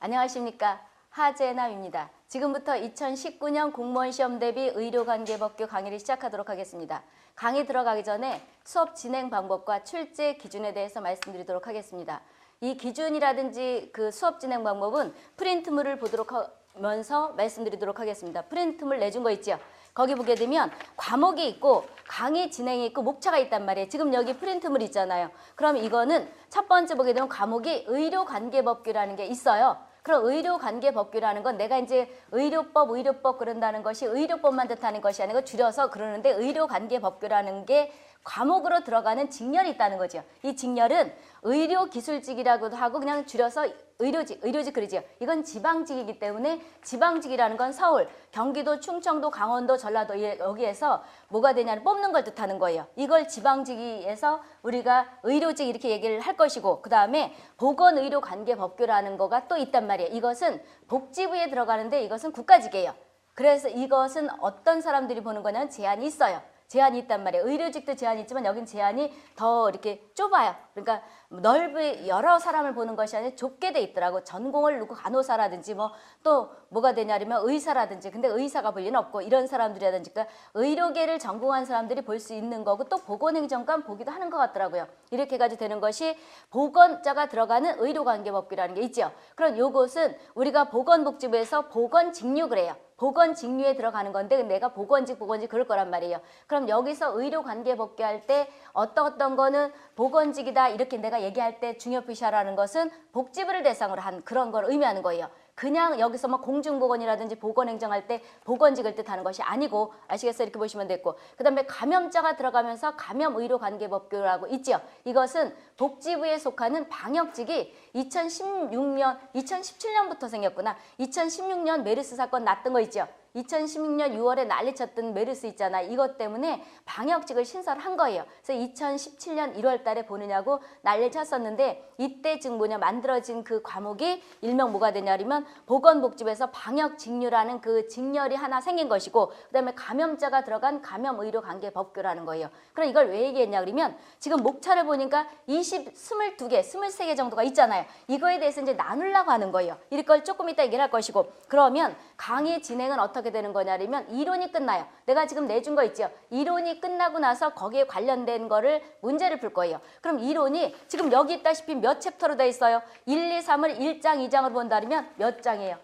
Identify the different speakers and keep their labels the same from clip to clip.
Speaker 1: 안녕하십니까. 하재남입니다. 지금부터 2019년 공무원 시험 대비 의료관계법규 강의를 시작하도록 하겠습니다. 강의 들어가기 전에 수업 진행 방법과 출제 기준에 대해서 말씀드리도록 하겠습니다. 이 기준이라든지 그 수업 진행 방법은 프린트물을 보도록 하면서 말씀드리도록 하겠습니다. 프린트물 내준 거 있죠? 거기 보게 되면 과목이 있고 강의 진행이 있고 목차가 있단 말이에요. 지금 여기 프린트물 있잖아요. 그럼 이거는 첫 번째 보게 되면 과목이 의료관계법규라는 게 있어요. 그럼 의료관계법규라는 건 내가 이제 의료법 그런다는 것이 의료법만 뜻하는 것이 아니고 줄여서 그러는데 의료관계법규라는 게 과목으로 들어가는 직렬이 있다는 거죠. 이 직렬은 의료기술직이라고도 하고 그냥 줄여서 의료직 그러지요. 이건 지방직이기 때문에 지방직이라는 건 서울, 경기도, 충청도, 강원도, 전라도 여기에서 뭐가 되냐를 뽑는 걸 뜻하는 거예요. 이걸 지방직에서 우리가 의료직 이렇게 얘기를 할 것이고 그 다음에 보건의료관계법규라는 거가 또 있단 말이에요. 이것은 복지부에 들어가는데 이것은 국가직이에요. 그래서 이것은 어떤 사람들이 보는 거냐면 제한이 있어요. 제한이 있단 말이에요. 의료직도 제한이 있지만 여긴 제한이 더 이렇게 좁아요. 그러니까 넓이 여러 사람을 보는 것이 아니라 좁게 돼 있더라고. 전공을 누구 간호사라든지 또 뭐가 되냐면 의사라든지 근데 의사가 볼 리는 없고 이런 사람들이라든지 그러니까 의료계를 전공한 사람들이 볼 수 있는 거고 또 보건행정관 보기도 하는 것 같더라고요. 이렇게 해가지고 되는 것이 보건자가 들어가는 의료관계법규라는 게 있죠. 그럼 요것은 우리가 보건복지부에서 보건직류 해요. 보건직류에 들어가는 건데 내가 보건직 그럴 거란 말이에요. 그럼 여기서 의료관계법규 할 때 어떤 거는 보건직이다 이렇게 내가 얘기할 때 중요 표시하라는 것은 복지부를 대상으로 한 그런 걸 의미하는 거예요. 그냥 여기서 공중보건이라든지 보건행정할 때 보건직을 뜻하는 것이 아니고 아시겠어요? 이렇게 보시면 됐고 그 다음에 감염자가 들어가면서 감염의료관계법규라고 있죠. 이것은 복지부에 속하는 방역직이 2017년부터 생겼구나. 2016년 메르스 사건 났던 거 있죠. 2016년 6월에 난리쳤던 메르스 있잖아. 이것 때문에 방역직을 신설한 거예요. 그래서 2017년 1월 달에 보느냐고 난리 쳤었는데 이때 지금 만들어진 그 과목이 일명 뭐가 되냐면 보건복지부에서 방역직류라는 그 직렬이 하나 생긴 것이고 그다음에 감염자가 들어간 감염의료관계법규라는 거예요. 그럼 이걸 왜 얘기했냐 그러면 지금 목차를 보니까 22개, 23개 정도가 있잖아요. 이거에 대해서 이제 나누려고 하는 거예요. 이걸 조금 이따 얘기를 할 것이고 그러면 강의 진행은 어떻게 되는 거냐면 이론이 끝나요. 내가 지금 내준 거 있죠. 이론이 끝나고 나서 거기에 관련된 거를 문제를 풀 거예요. 그럼 이론이 지금 여기 있다시피 몇 챕터로 돼 있어요? 1, 2, 3을 1장, 2장으로 본다면 몇 장이에요?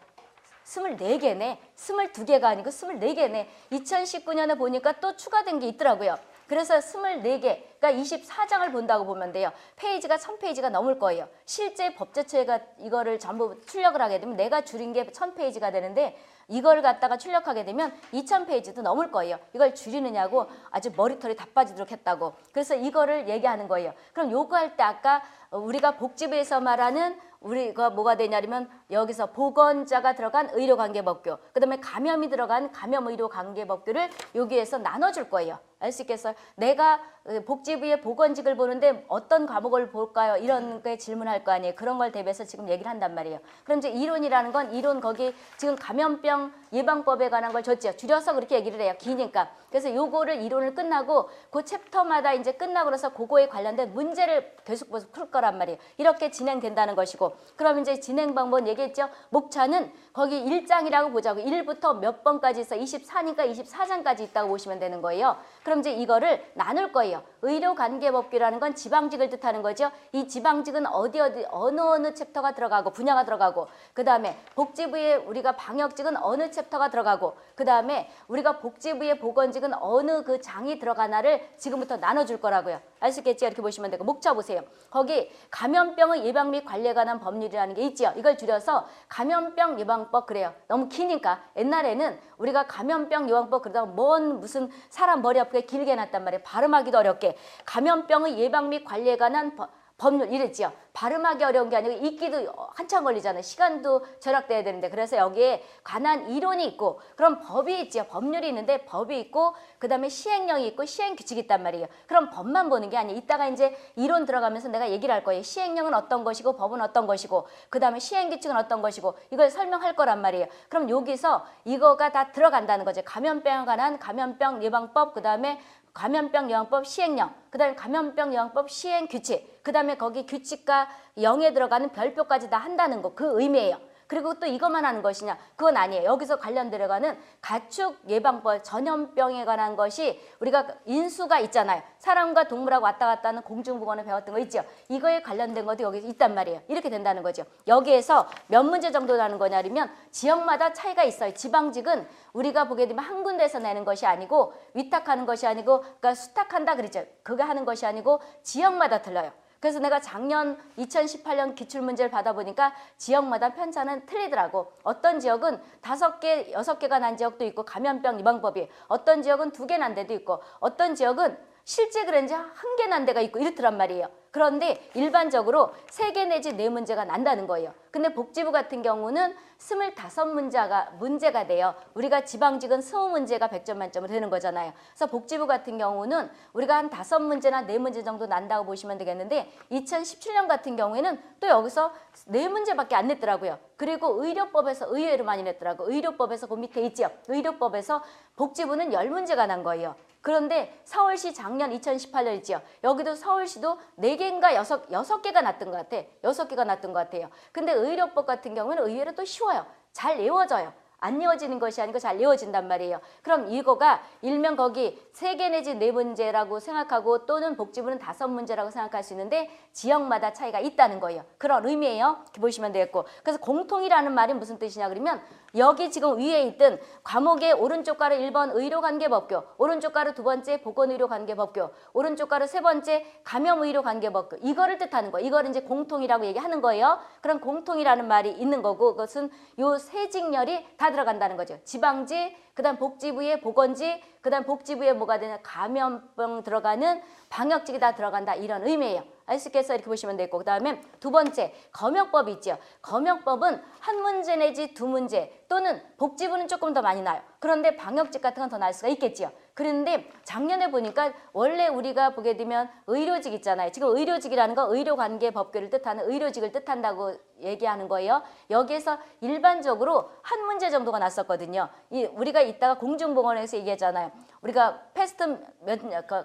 Speaker 1: 24개네. 22개가 아니고 24개네. 2019년에 보니까 또 추가된 게 있더라고요. 그래서 24개, 그러니까 24장을 본다고 보면 돼요. 페이지가 1000페이지가 넘을 거예요. 실제 법제처가 이거를 전부 출력을 하게 되면 내가 줄인 게 1000페이지가 되는데 이걸 갖다가 출력하게 되면 2000페이지도 넘을 거예요. 이걸 줄이느냐고 아주 머리털이 다 빠지도록 했다고. 그래서 이거를 얘기하는 거예요. 그럼 요거 할 때 아까 우리가 복지부에서 말하는 우리가 뭐가 되냐면 여기서 보건자가 들어간 의료관계법규, 그 다음에 감염이 들어간 감염의료관계법규를 여기에서 나눠줄 거예요. 알 수 있겠어요? 내가 복지부의 보건직을 보는데 어떤 과목을 볼까요? 이런 게 질문할 거 아니에요. 그런 걸 대비해서 지금 얘기를 한단 말이에요. 그럼 이제 이론이라는 건 이론 거기 지금 감염병 예방법에 관한 걸 줬죠. 줄여서 그렇게 얘기를 해요. 기니까. 그래서 요거를 이론을 끝나고 그 챕터마다 이제 끝나고 나서 그거에 관련된 문제를 계속 풀 거란 말이에요. 이렇게 진행된다는 것이고 그럼 이제 진행 방법은 얘기했죠. 목차는 거기 1장이라고 보자고 1부터 몇 번까지 있어 24니까 24장까지 있다고 보시면 되는 거예요. 그럼 이제 이거를 나눌 거예요. 의료관계법규라는 건 지방직을 뜻하는 거죠. 이 지방직은 어느 챕터가 들어가고 분야가 들어가고 그 다음에 복지부의 우리가 방역직은 어느 챕터가 들어가고 그 다음에 우리가 복지부의 보건직은 어느 그 장이 들어가나를 지금부터 나눠줄 거라고요. 알 수 있겠죠? 이렇게 보시면 되고 목차 보세요. 거기 감염병의 예방 및 관리에 관한 법률이라는 게 있죠. 이걸 줄여서 감염병 예방법 그래요. 너무 기니까 옛날에는 우리가 감염병 예방법 그러다가 무슨 사람 머리 아프게 길게 해놨단 말이에요. 발음하기도 어렵게 감염병의 예방 및 관리에 관한 법률 이랬지요. 발음하기 어려운 게 아니고 읽기도 한참 걸리잖아요. 시간도 절약돼야 되는데 그래서 여기에 관한 이론이 있고 그럼 법이 있죠. 법률이 있는데 법이 있고 그 다음에 시행령이 있고 시행규칙이 있단 말이에요. 그럼 법만 보는 게 아니에요. 이따가 이제 이론 들어가면서 내가 얘기를 할 거예요. 시행령은 어떤 것이고 법은 어떤 것이고 그 다음에 시행규칙은 어떤 것이고 이걸 설명할 거란 말이에요. 그럼 여기서 이거가 다 들어간다는 거죠. 감염병에 관한 감염병 예방법 그 다음에 감염병 예방법 시행령, 그 다음에 감염병 예방법 시행규칙, 그 다음에 거기 규칙과 영에 들어가는 별표까지 다 한다는 거, 그 의미예요. 그리고 또 이것만 하는 것이냐? 그건 아니에요. 여기서 관련들어가는 가축 예방법, 전염병에 관한 것이 우리가 인수가 있잖아요. 사람과 동물하고 왔다 갔다 하는 공중보건을 배웠던 거 있죠. 이거에 관련된 것도 여기 있단 말이에요. 이렇게 된다는 거죠. 여기에서 몇 문제 정도 나는 거냐면 지역마다 차이가 있어요. 지방직은 우리가 보게 되면 한 군데에서 내는 것이 아니고 위탁하는 것이 아니고 그러니까 수탁한다 그러죠. 그거 하는 것이 아니고 지역마다 틀려요. 그래서 내가 작년 2018년 기출문제를 받아보니까 지역마다 편차는 틀리더라고. 어떤 지역은 5개, 6개가 난 지역도 있고 감염병 예방법이, 어떤 지역은 2개 난 데도 있고, 어떤 지역은 실제 그런지 1개 난 데가 있고 이렇더란 말이에요. 그런데 일반적으로 3개 내지 4문제가 난다는 거예요. 근데 복지부 같은 경우는 25문제가 돼요. 우리가 지방직은 20문제가 100점 만점으로 되는 거잖아요. 그래서 복지부 같은 경우는 우리가 한 5문제나 4문제 정도 난다고 보시면 되겠는데 2017년 같은 경우에는 또 여기서 4문제밖에 안 냈더라고요. 그리고 의료법에서 의외로 많이 냈더라고요. 의료법에서 그 밑에 있죠. 의료법에서 복지부는 10문제가 난 거예요. 그런데 서울시 작년 2018년 있죠. 여기도 서울시도 4개인가 6개가 났던 것 같아. 6개가 났던 것 같아요. 근데 의료법 같은 경우는 의외로 또 쉬워요. 잘 외워져요. 안 외워지는 것이 아니고 잘 외워진단 말이에요. 그럼 이거가 일명 거기 3개 내지 4문제라고 생각하고 또는 복지부는 5문제라고 생각할 수 있는데 지역마다 차이가 있다는 거예요. 그런 의미예요. 이렇게 보시면 되겠고. 그래서 공통이라는 말이 무슨 뜻이냐 그러면 여기 지금 위에 있던 과목의 오른쪽 가로 1번 의료관계법규, 오른쪽 가로 2번째 보건의료관계법규, 오른쪽 가로 3번째 감염의료관계법규 이거를 뜻하는 거예요. 이거를 이제 공통이라고 얘기하는 거예요. 그런 공통이라는 말이 있는 거고 그것은 요 세 직렬이 다 들어간다는 거죠. 지방지, 그다음 복지부의 보건지, 그다음 복지부에 뭐가 되냐 감염병 들어가는 방역직이 다 들어간다 이런 의미예요. 아시겠어요? 이렇게 보시면 되고 그다음에 2번째 검역법이 있죠. 검역법은 1문제 내지 2문제 또는 복지부는 조금 더 많이 나요. 그런데 방역직 같은 건 더 날 수가 있겠지요. 그런데 작년에 보니까 원래 우리가 보게 되면 의료직 있잖아요. 지금 의료직이라는 거 의료관계법규를 뜻하는 의료직을 뜻한다고 얘기하는 거예요. 여기에서 일반적으로 1문제 정도가 났었거든요. 우리가 이따가 공중보건에서 얘기했잖아요. 우리가 패스트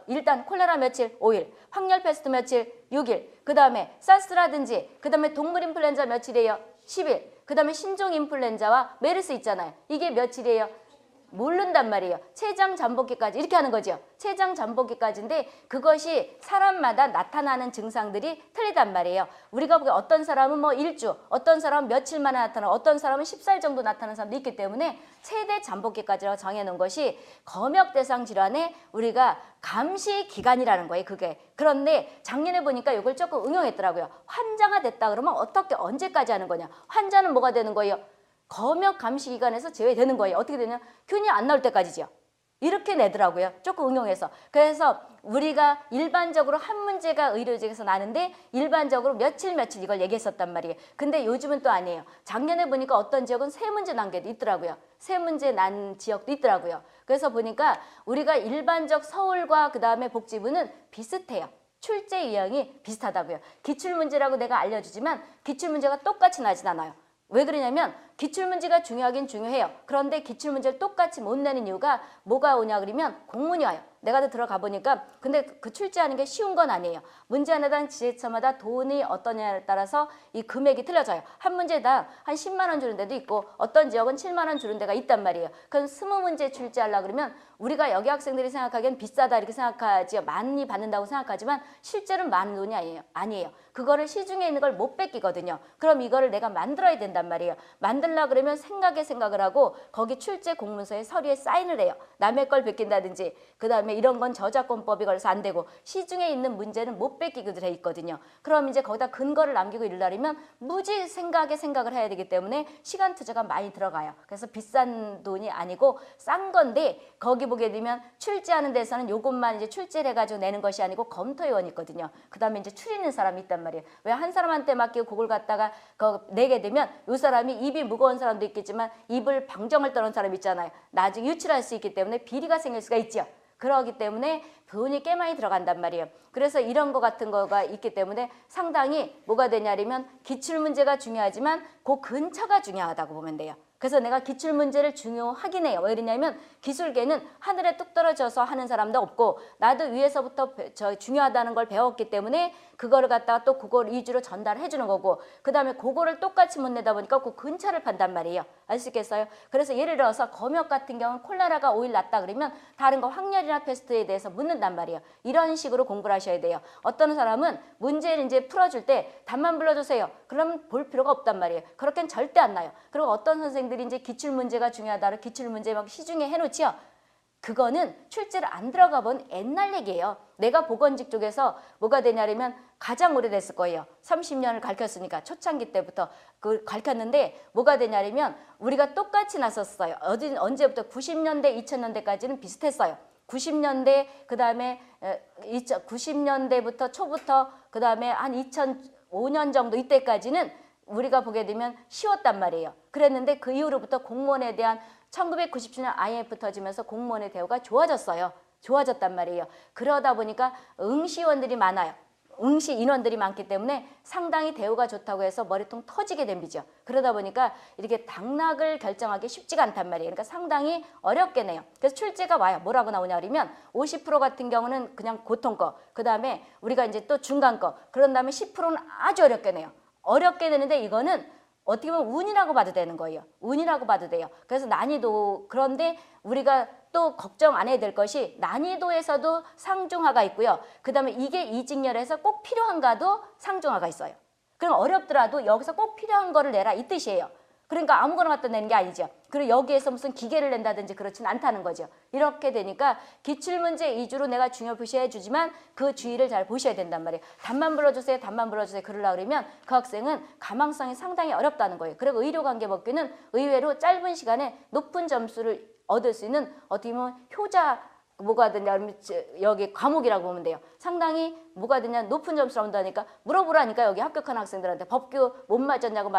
Speaker 1: 일단 콜레라 며칠 5일, 확열 패스트 며칠 6일, 그 다음에 사스라든지 그 다음에 동물 인플루엔자 며칠이에요? 10일. 그 다음에 신종 인플루엔자와 메르스 있잖아요. 이게 며칠이에요? 모른단 말이에요. 췌장 잠복기까지 이렇게 하는 거죠. 췌장 잠복기까지인데 그것이 사람마다 나타나는 증상들이 틀리단 말이에요. 우리가 보기에 어떤 사람은 뭐 일주, 어떤 사람은 며칠 만에 나타나고 어떤 사람은 10살 정도 나타나는 사람도 있기 때문에 최대 잠복기까지라고 정해놓은 것이 검역 대상 질환의 우리가 감시 기간이라는 거예요. 그게. 그런데 작년에 보니까 이걸 조금 응용했더라고요. 환자가 됐다 그러면 어떻게 언제까지 하는 거냐. 환자는 뭐가 되는 거예요? 검역 감시 기간에서 제외되는 거예요. 어떻게 되냐? 균이 안 나올 때까지죠. 이렇게 내더라고요. 조금 응용해서. 그래서 우리가 일반적으로 1문제가 의료직에서 나는데 일반적으로 며칠 이걸 얘기했었단 말이에요. 근데 요즘은 또 아니에요. 작년에 보니까 어떤 지역은 3문제 난 게도 있더라고요. 3문제 난 지역도 있더라고요. 그래서 보니까 우리가 일반적 서울과 그 다음에 복지부는 비슷해요. 출제 유형이 비슷하다고요. 기출문제라고 내가 알려주지만 기출문제가 똑같이 나진 않아요. 왜 그러냐면 기출문제가 중요하긴 중요해요. 그런데 기출문제를 똑같이 못 내는 이유가 뭐가 오냐 그러면 공문이 와요. 내가 들어가 보니까 근데 그 출제하는 게 쉬운 건 아니에요. 문제 하나당 지자체마다 돈이 어떠냐에 따라서 이 금액이 틀려져요. 한 문제당 한 10만 원 주는 데도 있고 어떤 지역은 7만 원 주는 데가 있단 말이에요. 그럼 20문제 출제하려고 그러면 우리가 여기 학생들이 생각하기엔 비싸다 이렇게 생각하지 많이 받는다고 생각하지만 실제로는 많은 돈이 아니에요. 그거를 시중에 있는 걸 못 뺏기거든요. 그럼 이거를 내가 만들어야 된단 말이에요. 만들려고 그러면 생각을 하고 거기 출제 공문서에 서류에 사인을 해요. 남의 걸 베낀다든지 그 다음에 이런 건 저작권법이 걸려서 안 되고 시중에 있는 문제는 못 뺏기게 돼 있거든요. 그럼 이제 거기다 근거를 남기고 이러려면 무지 생각을 해야 되기 때문에 시간 투자가 많이 들어가요. 그래서 비싼 돈이 아니고 싼 건데 거기 보게 되면 출제하는 데서는 요것만 이제 출제를 해가지고 내는 것이 아니고 검토위원이 있거든요. 그 다음에 이제 추리는 사람이 있단 말이에요. 왜 한 사람한테 맡기고 그걸 갖다가 내게 되면 이 사람이 입이 무거운 사람도 있겠지만 입을 방정을 떠는 사람 있잖아요. 나중에 유출할 수 있기 때문에 비리가 생길 수가 있죠. 그러기 때문에 돈이 꽤 많이 들어간단 말이에요. 그래서 이런 거 같은 거가 있기 때문에 상당히 뭐가 되냐면 기출문제가 중요하지만 그 근처가 중요하다고 보면 돼요. 그래서 내가 기출문제를 중요하긴 해요. 왜 그러냐면 기술계는 하늘에 뚝 떨어져서 하는 사람도 없고 나도 위에서부터 중요하다는 걸 배웠기 때문에 그거를 갖다가 또 그걸 위주로 전달해 주는 거고 그다음에 그거를 똑같이 못 내다 보니까 그 근처를 판단 말이에요. 알 수 있겠어요? 그래서 예를 들어서 검역 같은 경우는 콜레라가 5일 났다 그러면 다른 거 확열이나 패스트에 대해서 묻는단 말이에요. 이런 식으로 공부를 하셔야 돼요. 어떤 사람은 문제를 이제 풀어줄 때 답만 불러주세요. 그러면 볼 필요가 없단 말이에요. 그렇게는 절대 안 나요. 그리고 어떤 선생들이 이제 기출문제가 중요하다고 기출문제 막 시중에 해놓지요. 그거는 출제를 안 들어가 본 옛날 얘기예요. 내가 보건직 쪽에서 뭐가 되냐면 가장 오래됐을 거예요. 30년을 가르쳤으니까 초창기 때부터 그 가르쳤는데 뭐가 되냐면 우리가 똑같이 나섰어요. 언제부터 90년대, 2000년대까지는 비슷했어요. 90년대 그다음에 90년대부터 초부터 그다음에 한 2005년 정도 이때까지는 우리가 보게 되면 쉬웠단 말이에요. 그랬는데 그 이후로부터 공무원에 대한 1997년 IMF 터지면서 공무원의 대우가 좋아졌어요. 좋아졌단 말이에요. 그러다 보니까 응시원들이 많아요. 응시 인원들이 많기 때문에 상당히 대우가 좋다고 해서 머리통 터지게 됩니다. 그러다 보니까 이렇게 당락을 결정하기 쉽지가 않단 말이에요. 그러니까 상당히 어렵게 내요. 그래서 출제가 와요. 뭐라고 나오냐 그러면 50% 같은 경우는 그냥 보통 거, 그 다음에 우리가 이제 또 중간 거, 그런 다음에 10%는 아주 어렵게 내요. 어렵게 되는데 이거는 어떻게 보면 운이라고 봐도 되는 거예요. 운이라고 봐도 돼요. 그래서 난이도, 그런데 우리가 또 걱정 안 해야 될 것이 난이도에서도 상중하가 있고요. 그 다음에 이게 이직렬에서 꼭 필요한가도 상중하가 있어요. 그럼 어렵더라도 여기서 꼭 필요한 거를 내라 이 뜻이에요. 그러니까 아무거나 갖다 내는 게 아니죠. 그리고 여기에서 무슨 기계를 낸다든지 그렇지는 않다는 거죠. 이렇게 되니까 기출문제 위주로 내가 중요표시해 주지만 그 주의를 잘 보셔야 된단 말이에요. 답만 불러주세요. 답만 불러주세요. 그러려고 그러면 그 학생은 가망성이 상당히 어렵다는 거예요. 그리고 의료관계법규는 의외로 짧은 시간에 높은 점수를 얻을 수 있는 어떻게 보면 효자 뭐가 되냐 여기 과목이라고 보면 돼요. 상당히 뭐가 되냐 높은 점수를 얻는다니까 물어보라니까 여기 합격한 학생들한테 법규 못 맞았냐고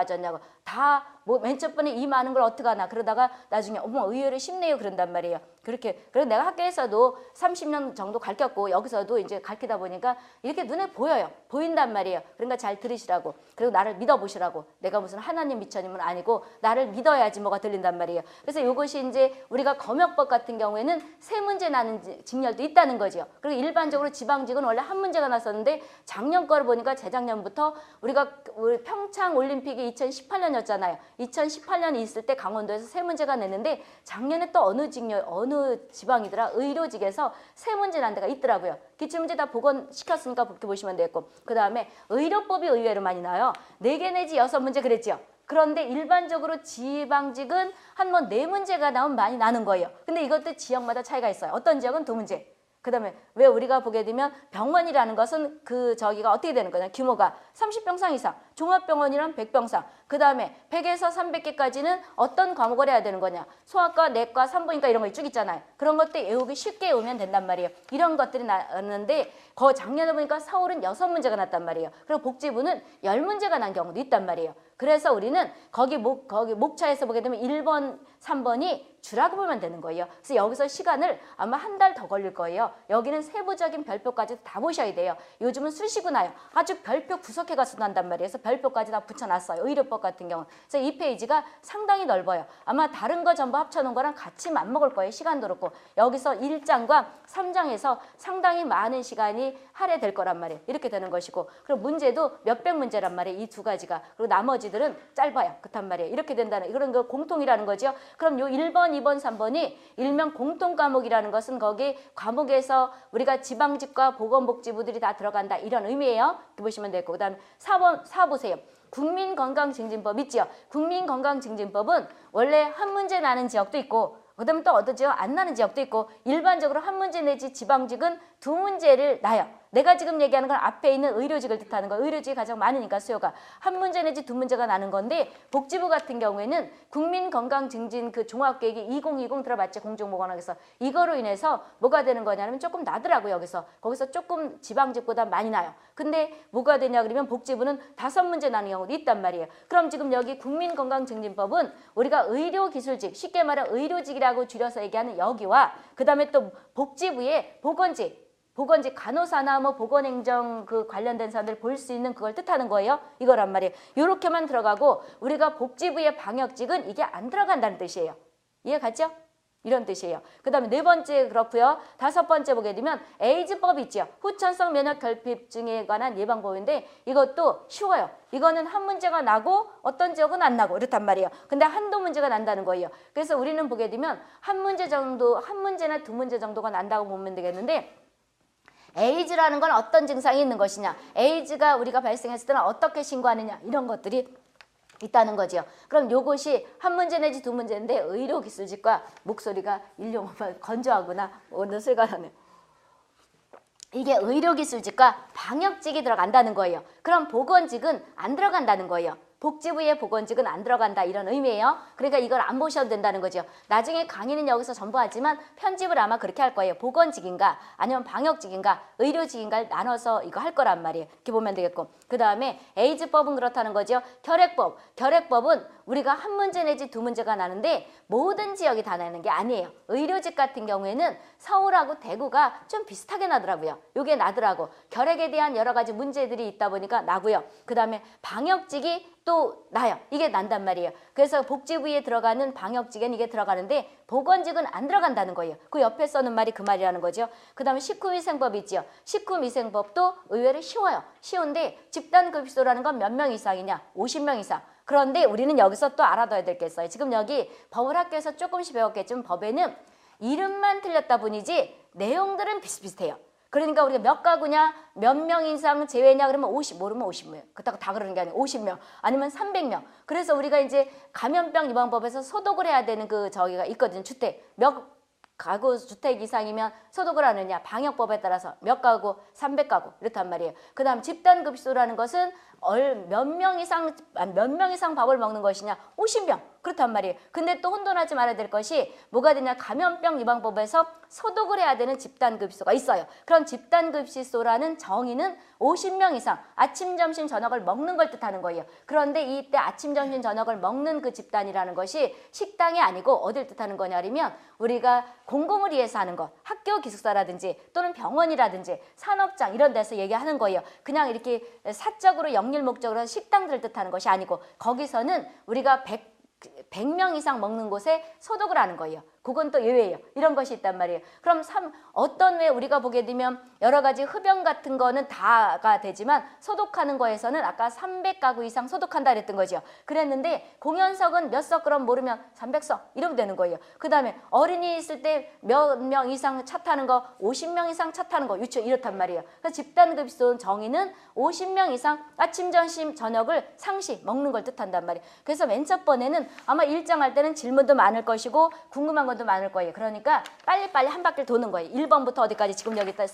Speaker 1: 다 뭐 맨 첫 번에 이 많은 걸 어떡하나 그러다가 나중에 어머 의외로 쉽네요 그런단 말이에요. 그렇게 그래서 내가 학교에서도 30년 정도 가르쳤고 여기서도 이제 가르치다 보니까 이렇게 눈에 보여요. 보인단 말이에요. 그러니까 잘 들으시라고 그리고 나를 믿어보시라고 내가 무슨 하나님 미천님은 아니고 나를 믿어야지 뭐가 들린단 말이에요. 그래서 이것이 이제 우리가 검역법 같은 경우에는 세 문제 나는 직렬도 있다는 거죠. 그리고 일반적으로 지방직은 원래 한 문제가 났었는데 작년 거를 보니까 재작년부터 우리가 평창 올림픽이 2018년이었잖아요. 2018년이 있을 때 강원도에서 세 문제가 냈는데 작년에 또 어느 지방이더라 의료직에서 세 문제 난 데가 있더라고요. 기출문제 다 복원시켰으니까 그렇게 보시면 되겠고 그 다음에 의료법이 의외로 많이 나와요. 4개 내지 6문제 그랬죠. 그런데 일반적으로 지방직은 한 번 4문제가 나오면 많이 나는 거예요. 근데 이것도 지역마다 차이가 있어요. 어떤 지역은 2문제. 그 다음에 왜 우리가 보게 되면 병원이라는 것은 저기가 어떻게 되는 거냐 규모가 30병상 이상 종합병원이란 100병상 그 다음에 100에서 300개까지는 어떤 과목을 해야 되는 거냐 소아과, 내과, 산부인과 이런 거 쭉 있잖아요. 그런 것들 외우기 쉽게 외우면 된단 말이에요. 이런 것들이 나왔는데 작년에 보니까 서울은 6문제가 났단 말이에요. 그리고 복지부는 10문제가 난 경우도 있단 말이에요. 그래서 우리는 거기 목차에서 보게 되면 1번, 3번이 주라고 보면 되는 거예요. 그래서 여기서 시간을 아마 한 달 더 걸릴 거예요. 여기는 세부적인 별표까지 다 보셔야 돼요. 요즘은 수시고 나요. 아주 별표 구석해가서 난단 말이에요. 그래서 별표까지 다 붙여놨어요. 의료법 같은 경우는. 그래서 이 페이지가 상당히 넓어요. 아마 다른 거 전부 합쳐놓은 거랑 같이 맞먹을 거예요. 시간도 그렇고. 여기서 1장과 3장에서 상당히 많은 시간이 할애될 거란 말이에요. 이렇게 되는 것이고 그리고 문제도 몇백 문제란 말이에요. 이 두 가지가. 그리고 나머지들은 짧아요. 그렇단 말이에요. 이렇게 된다는 이런 거 공통이라는 거죠. 그럼 요 1번, 2번, 3번이 일명 공통 과목이라는 것은 거기 과목에서 우리가 지방직과 보건복지부들이 다 들어간다. 이런 의미예요. 이렇게 보시면 되고 그다음에 4 보세요. 국민건강증진법 있죠. 국민건강증진법은 원래 한 문제 나는 지역도 있고 그다음에 또 어떤 지역 안 나는 지역도 있고 일반적으로 한 문제 내지 지방직은 2문제를 나요. 내가 지금 얘기하는 건 앞에 있는 의료직을 뜻하는 거예요. 의료직이 가장 많으니까 수요가. 한 문제 내지 2문제가 나는 건데 복지부 같은 경우에는 국민건강증진 그 종합계획이 2020 들어봤죠. 공중보건학에서. 이거로 인해서 뭐가 되는 거냐면 조금 나더라고요. 거기서 조금 지방직보다 많이 나요. 근데 뭐가 되냐 그러면 복지부는 5문제 나는 경우도 있단 말이에요. 그럼 지금 여기 국민건강증진법은 우리가 의료기술직, 쉽게 말해 의료직이라고 줄여서 얘기하는 여기와 그 다음에 또 복지부의 보건직 간호사나 뭐 보건행정 그 관련된 사람들 볼 수 있는 그걸 뜻하는 거예요. 이거란 말이에요. 이렇게만 들어가고 우리가 복지부의 방역직은 이게 안 들어간다는 뜻이에요. 이해 갔죠? 이런 뜻이에요. 그 다음에 네 번째 그렇고요. 다섯 번째 보게 되면 에이즈법 있죠. 후천성 면역 결핍증에 관한 예방법인데 이것도 쉬워요. 이거는 한 문제가 나고 어떤 지역은 안 나고 이렇단 말이에요. 근데 한두 문제가 난다는 거예요. 그래서 우리는 보게 되면 한 문제나 두 문제 정도가 난다고 보면 되겠는데 에이즈라는 건 어떤 증상이 있는 것이냐, 에이즈가 우리가 발생했을 때는 어떻게 신고하느냐 이런 것들이 있다는 거죠. 그럼 요것이 한 문제 내지 두 문제인데 의료기술직과 목소리가 일용만 건조하구나. 오늘 술가라네. 이게 의료기술직과 방역직이 들어간다는 거예요. 그럼 보건직은 안 들어간다는 거예요. 복지부의 보건직은 안 들어간다 이런 의미예요. 그러니까 이걸 안 보셔도 된다는 거죠. 나중에 강의는 여기서 전부 하지만 편집을 아마 그렇게 할 거예요. 보건직인가 아니면 방역직인가 의료직인가를 나눠서 이거 할 거란 말이에요. 이렇게 보면 되겠고 그 다음에 에이즈법은 그렇다는 거죠. 결핵법은 우리가 한 문제 내지 두 문제가 나는데 모든 지역이 다 나는 게 아니에요. 의료직 같은 경우에는 서울하고 대구가 좀 비슷하게 나더라고요. 요게 나더라고. 결핵에 대한 여러 가지 문제들이 있다 보니까 나고요. 그 다음에 방역직이 또 나요. 이게 난단 말이에요. 그래서 복지부에 들어가는 방역직엔 이게 들어가는데 보건직은 안 들어간다는 거예요. 그 옆에 써는 말이 그 말이라는 거죠. 그 다음에 식후위생법 있죠. 식후위생법도 의외로 쉬워요. 쉬운데 집단급식소라는 건 몇 명 이상이냐? 50명 이상. 그런데 우리는 여기서 또 알아둬야 될 게 있어요. 지금 여기 법을학교에서 조금씩 배웠겠지만 법에는 이름만 틀렸다 뿐이지 내용들은 비슷비슷해요. 그러니까 우리가 몇 가구냐, 몇 명 이상 제외냐 그러면 50, 모르면 50명. 그렇다고 다 그러는 게 아니고 50명 아니면 300명. 그래서 우리가 이제 감염병 예방법에서 소독을 해야 되는 그 저기가 있거든요. 주택. 몇 가구 주택 이상이면 소독을 하느냐. 방역법에 따라서 몇 가구, 300가구 이렇단 말이에요. 그 다음 집단급식소라는 것은 몇 명 이상 밥을 먹는 것이냐. 50명. 그렇단 말이에요. 근데 또 혼돈하지 말아야 될 것이 뭐가 되냐. 감염병 예방법에서 소독을 해야 되는 집단급식소가 있어요. 그럼 집단급식소라는 정의는 50명 이상 아침, 점심, 저녁을 먹는 걸 뜻하는 거예요. 그런데 이때 아침, 점심, 저녁을 먹는 그 집단이라는 것이 식당이 아니고 어딜 뜻하는 거냐면 우리가 공공을 위해서 하는 것, 학교 기숙사라든지 또는 병원이라든지 산업장 이런 데서 얘기하는 거예요. 그냥 이렇게 사적으로 영일 목적으로 식당들을 뜻하는 것이 아니고 거기서는 우리가 100명 이상 먹는 곳에 소독을 하는 거예요. 그건 또 예외예요. 이런 것이 있단 말이에요. 그럼 어떤 왜 우리가 보게 되면 여러 가지 흡연 같은 거는 다가 되지만 소독하는 거에서는 아까 300가구 이상 소독한다 그랬던 거죠. 그랬는데 공연석은 몇 석 그럼 모르면 300석 이러면 되는 거예요. 그 다음에 어린이 있을 때 몇 명 이상 차 타는 거 50명 이상 차 타는 거 유치원 이렇단 말이에요. 그래서 집단급식소 정의는 50명 이상 아침, 점심, 저녁을 상시 먹는 걸 뜻한단 말이에요. 그래서 맨 첫 번에는 아마 일정할 때는 질문도 많을 것이고 궁금한 것도 많을 거예요. 그러니까 빨리빨리 한 바퀴를 도는 거예요. 1번부터 어디까지 지금 여기다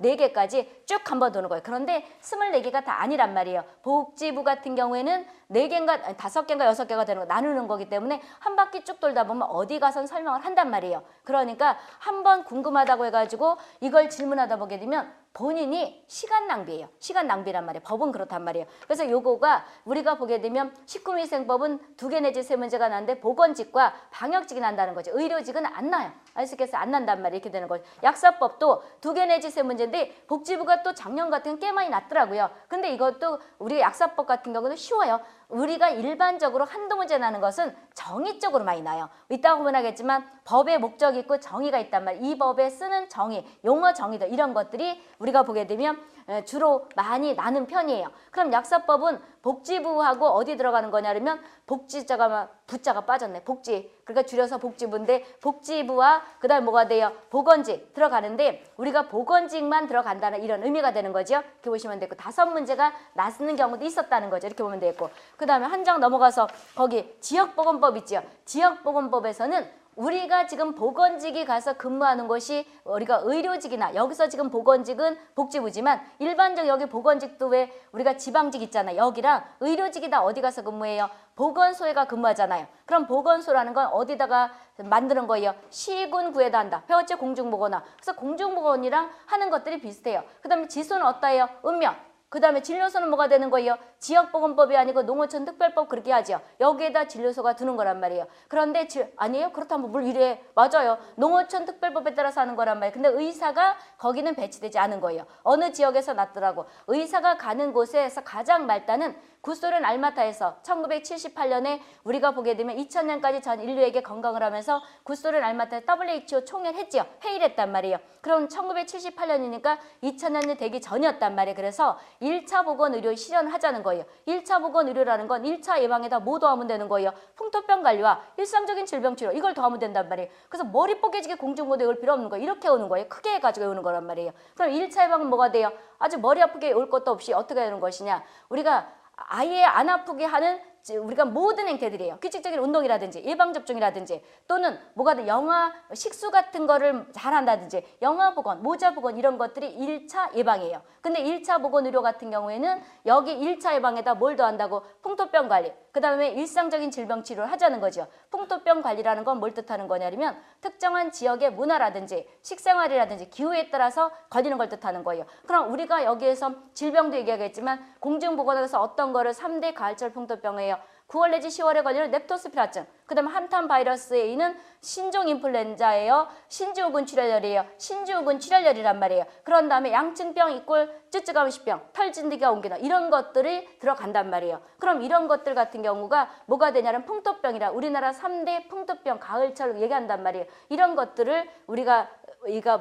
Speaker 1: 24개까지 쭉 한 번 도는 거예요. 그런데 24개가 다 아니란 말이에요. 복지부 같은 경우에는 4개인가 5개인가 6개가 되는 거 나누는 거기 때문에 한 바퀴 쭉 돌다 보면 어디 가선 설명을 한단 말이에요. 그러니까 한 번 궁금하다고 해가지고 이걸 질문하다 보게 되면 본인이 시간 낭비예요. 시간 낭비란 말이에요. 법은 그렇단 말이에요. 그래서 요거가 우리가 보게 되면 식후위생법은 2개 내지 3문제가 나는데 보건직과 방역직이 난다는 거죠. 의료직은 안 나요. 아시겠어요? 안 난단 말이에요. 이렇게 되는 거죠. 약사법도 2개 내지 3문제인데 복지부가 또 작년 같은 게 꽤 많이 났더라고요. 근데 이것도 우리 약사법 같은 경우는 쉬워요. 우리가 일반적으로 한두 문제 나는 것은 정의적으로 많이 나요. 이따가 보면 하겠지만 법의 목적이 있고 정의가 있단 말이에요. 이 법에 쓰는 정의, 용어 정의들 이런 것들이 우리가 보게 되면 주로 많이 나는 편이에요. 그럼 약사법은 복지부하고 어디 들어가는 거냐면 복지자가 부자가 빠졌네. 복지. 그러니까 줄여서 복지부인데 복지부와 그다음 뭐가 돼요? 보건직 들어가는데 우리가 보건직만 들어간다는 이런 의미가 되는 거죠. 이렇게 보시면 되고 5문제가 나쓰는 경우도 있었다는 거죠. 이렇게 보면 되겠고 그다음에 한 장 넘어가서 거기 지역보건법 있죠. 지역보건법에서는 우리가 지금 보건직이 가서 근무하는 것이 우리가 의료직이나 여기서 지금 보건직은 복지부지만 일반적 여기 보건직도 왜 우리가 지방직 있잖아요. 여기랑 의료직이 다 어디 가서 근무해요? 보건소에 가 근무하잖아요. 그럼 보건소라는 건 어디다가 만드는 거예요? 시군 구에다 한다. 배웠죠? 공중보건화. 그래서 공중보건이랑 하는 것들이 비슷해요. 그 다음에 지소는 어떠해요? 읍면. 그 다음에 진료소는 뭐가 되는 거예요? 지역보건법이 아니고 농어촌 특별법 그렇게 하죠. 여기에다 진료소가 두는 거란 말이에요. 그런데 아니에요? 그렇다면 뭘 이래? 맞아요. 농어촌 특별법에 따라서 하는 거란 말이에요. 근데 의사가 거기는 배치되지 않은 거예요. 어느 지역에서 났더라고. 의사가 가는 곳에서 가장 말단은 구소련 알마타에서 1978년에 우리가 보게 되면 2000년까지 전 인류에게 건강을 하면서 구소련 알마타 WHO 총회했지요. 회의를 했단 말이에요. 그럼 1978년이니까 2000년이 되기 전이었단 말이에요. 그래서 1차 보건의료 실현하자는 거예요. 1차 보건의료라는 건 1차 예방에다 뭐 더하면 되는 거예요? 풍토병 관리와 일상적인 질병 치료 이걸 더하면 된단 말이에요. 그래서 머리 뽀개지게 공중보도 외울 필요 없는 거예요. 이렇게 오는 거예요. 크게 해가지고 외우는 거란 말이에요. 그럼 1차 예방은 뭐가 돼요? 아주 머리 아프게 올 것도 없이 어떻게 하는 것이냐. 우리가 아예 안 아프게 하는 우리가 모든 행태들이에요. 규칙적인 운동이라든지 예방접종이라든지 또는 뭐가 돼 영아 식수 같은 거를 잘한다든지 영아 보건, 모자 보건 이런 것들이 1차 예방이에요. 근데 1차 보건 의료 같은 경우에는 여기 1차 예방에다 뭘 더한다고? 풍토병 관리, 그 다음에 일상적인 질병 치료를 하자는 거죠. 풍토병 관리라는 건 뭘 뜻하는 거냐면 특정한 지역의 문화라든지 식생활이라든지 기후에 따라서 걸리는 걸 뜻하는 거예요. 그럼 우리가 여기에서 질병도 얘기하겠지만 공중보건에서 어떤 거를 3대 가을철 풍토병이에요. 9월 내지 10월에 걸리는 렙토스피라증, 그 다음에 한탄 바이러스에 있는 신종 인플루엔자예요. 신주후군 출혈열이에요. 신주후군 출혈열이란 말이에요. 그런 다음에 양층병 이꼴 쯔쯔가무시병, 털진드기가 옮기는 이런 것들이 들어간단 말이에요. 그럼 이런 것들 같은 경우가 뭐가 되냐면 풍토병이라 우리나라 3대 풍토병 가을철 얘기한단 말이에요. 이런 것들을 우리가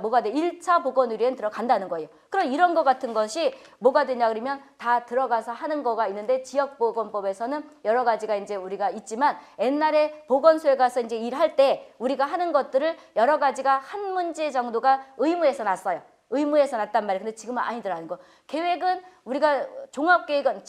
Speaker 1: 뭐가 돼? 1차 보건의료엔 들어간다는 거예요. 그럼 이런 거 같은 것이 뭐가 되냐 그러면 다 들어가서 하는 거가 있는데 지역보건법에서는 여러 가지가 이제 우리가 있지만 옛날에 보건소에 가서 이제 일할 때 우리가 하는 것들을 여러 가지가 한 문제 정도가 의무에서 났어요. 의무에서 났단 말이에요. 근데 지금은 아니더라는 거. 계획은 우리가 종합계획은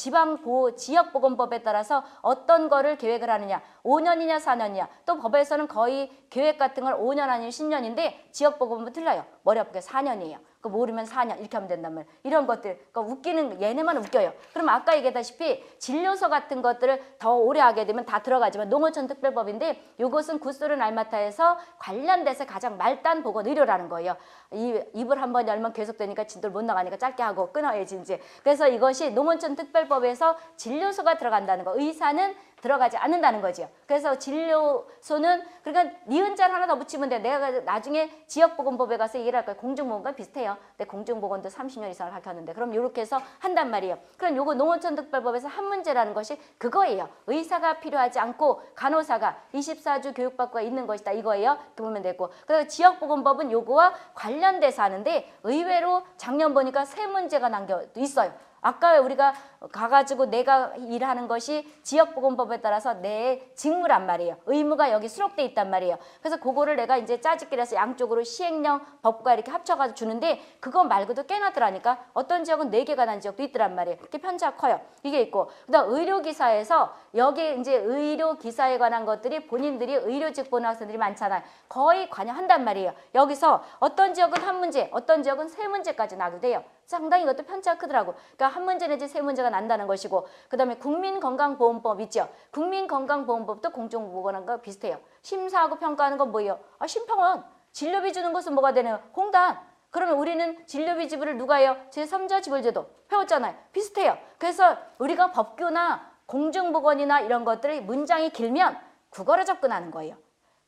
Speaker 1: 지역보건법에 따라서 어떤 거를 계획을 하느냐. 5년이냐 4년이냐. 또 법에서는 거의 계획 같은 걸 5년 아니면 10년인데 지역보건법은 틀려요. 머리 아프게 4년이에요. 그 모르면 4년 이렇게 하면 된단 말이에요. 이런 것들 그러니까 웃기는 얘네만 웃겨요. 그럼 아까 얘기했다시피 진료소 같은 것들을 더 오래 하게 되면 다 들어가지만 농어촌 특별법인데 이것은 구소련 알마타에서 관련돼서 가장 말단 보건 의료라는 거예요. 입을 한번 열면 계속되니까 진도를 못 나가니까 짧게 하고 끊어야지 이제. 그래서 이것이 농어촌 특별법에서 진료소가 들어간다는 거. 의사는 들어가지 않는다는 거죠. 그래서 진료소는 그러니까 니은자를 하나 더 붙이면 돼. 내가 나중에 지역보건법에 가서 얘기를 할 거예요. 공중보건과 비슷해요. 근데 공중보건도 30년 이상을 가르쳤는데 그럼 이렇게 해서 한단 말이에요. 그럼 요거 농어촌 특별법에서 한 문제라는 것이 그거예요. 의사가 필요하지 않고 간호사가 24주 교육받고 있는 것이다. 이거예요. 이렇게 보면 되고. 그래서 지역보건법은 요거와 관련돼서 하는데 의외로 작년 보니까 세 문제가 남겨 있어요. 아까 우리가 가가지고 내가 일하는 것이 지역보건법에 따라서 내 직무란 말이에요. 의무가 여기 수록돼 있단 말이에요. 그래서 그거를 내가 이제 짜집기를 해서 양쪽으로 시행령 법과 이렇게 합쳐가지고 주는데 그거 말고도 꽤나 더라니까 어떤 지역은 4개가 난 지역도 있더란 말이에요. 이렇게 편차가 커요. 이게 있고 그다음 의료기사에서 여기 이제 의료기사에 관한 것들이 본인들이 의료직 보는 학생들이 많잖아요. 거의 관여한단 말이에요. 여기서 어떤 지역은 한 문제, 어떤 지역은 3문제까지 나도 돼요. 상당히 이것도 편차가 크더라고. 그러니까 한 문제 내지 3문제가 난다는 것이고 그다음에 국민건강보험법 있죠. 국민건강보험법도 공중보건과 비슷해요. 심사하고 평가하는 건 뭐예요? 심평원. 진료비 주는 것은 뭐가 되나요? 공단. 그러면 우리는 진료비 지불을 누가 해요? 제3자 지불제도 배웠잖아요. 비슷해요. 그래서 우리가 법규나 공중보건이나 이런 것들이 문장이 길면 국어로 접근하는 거예요.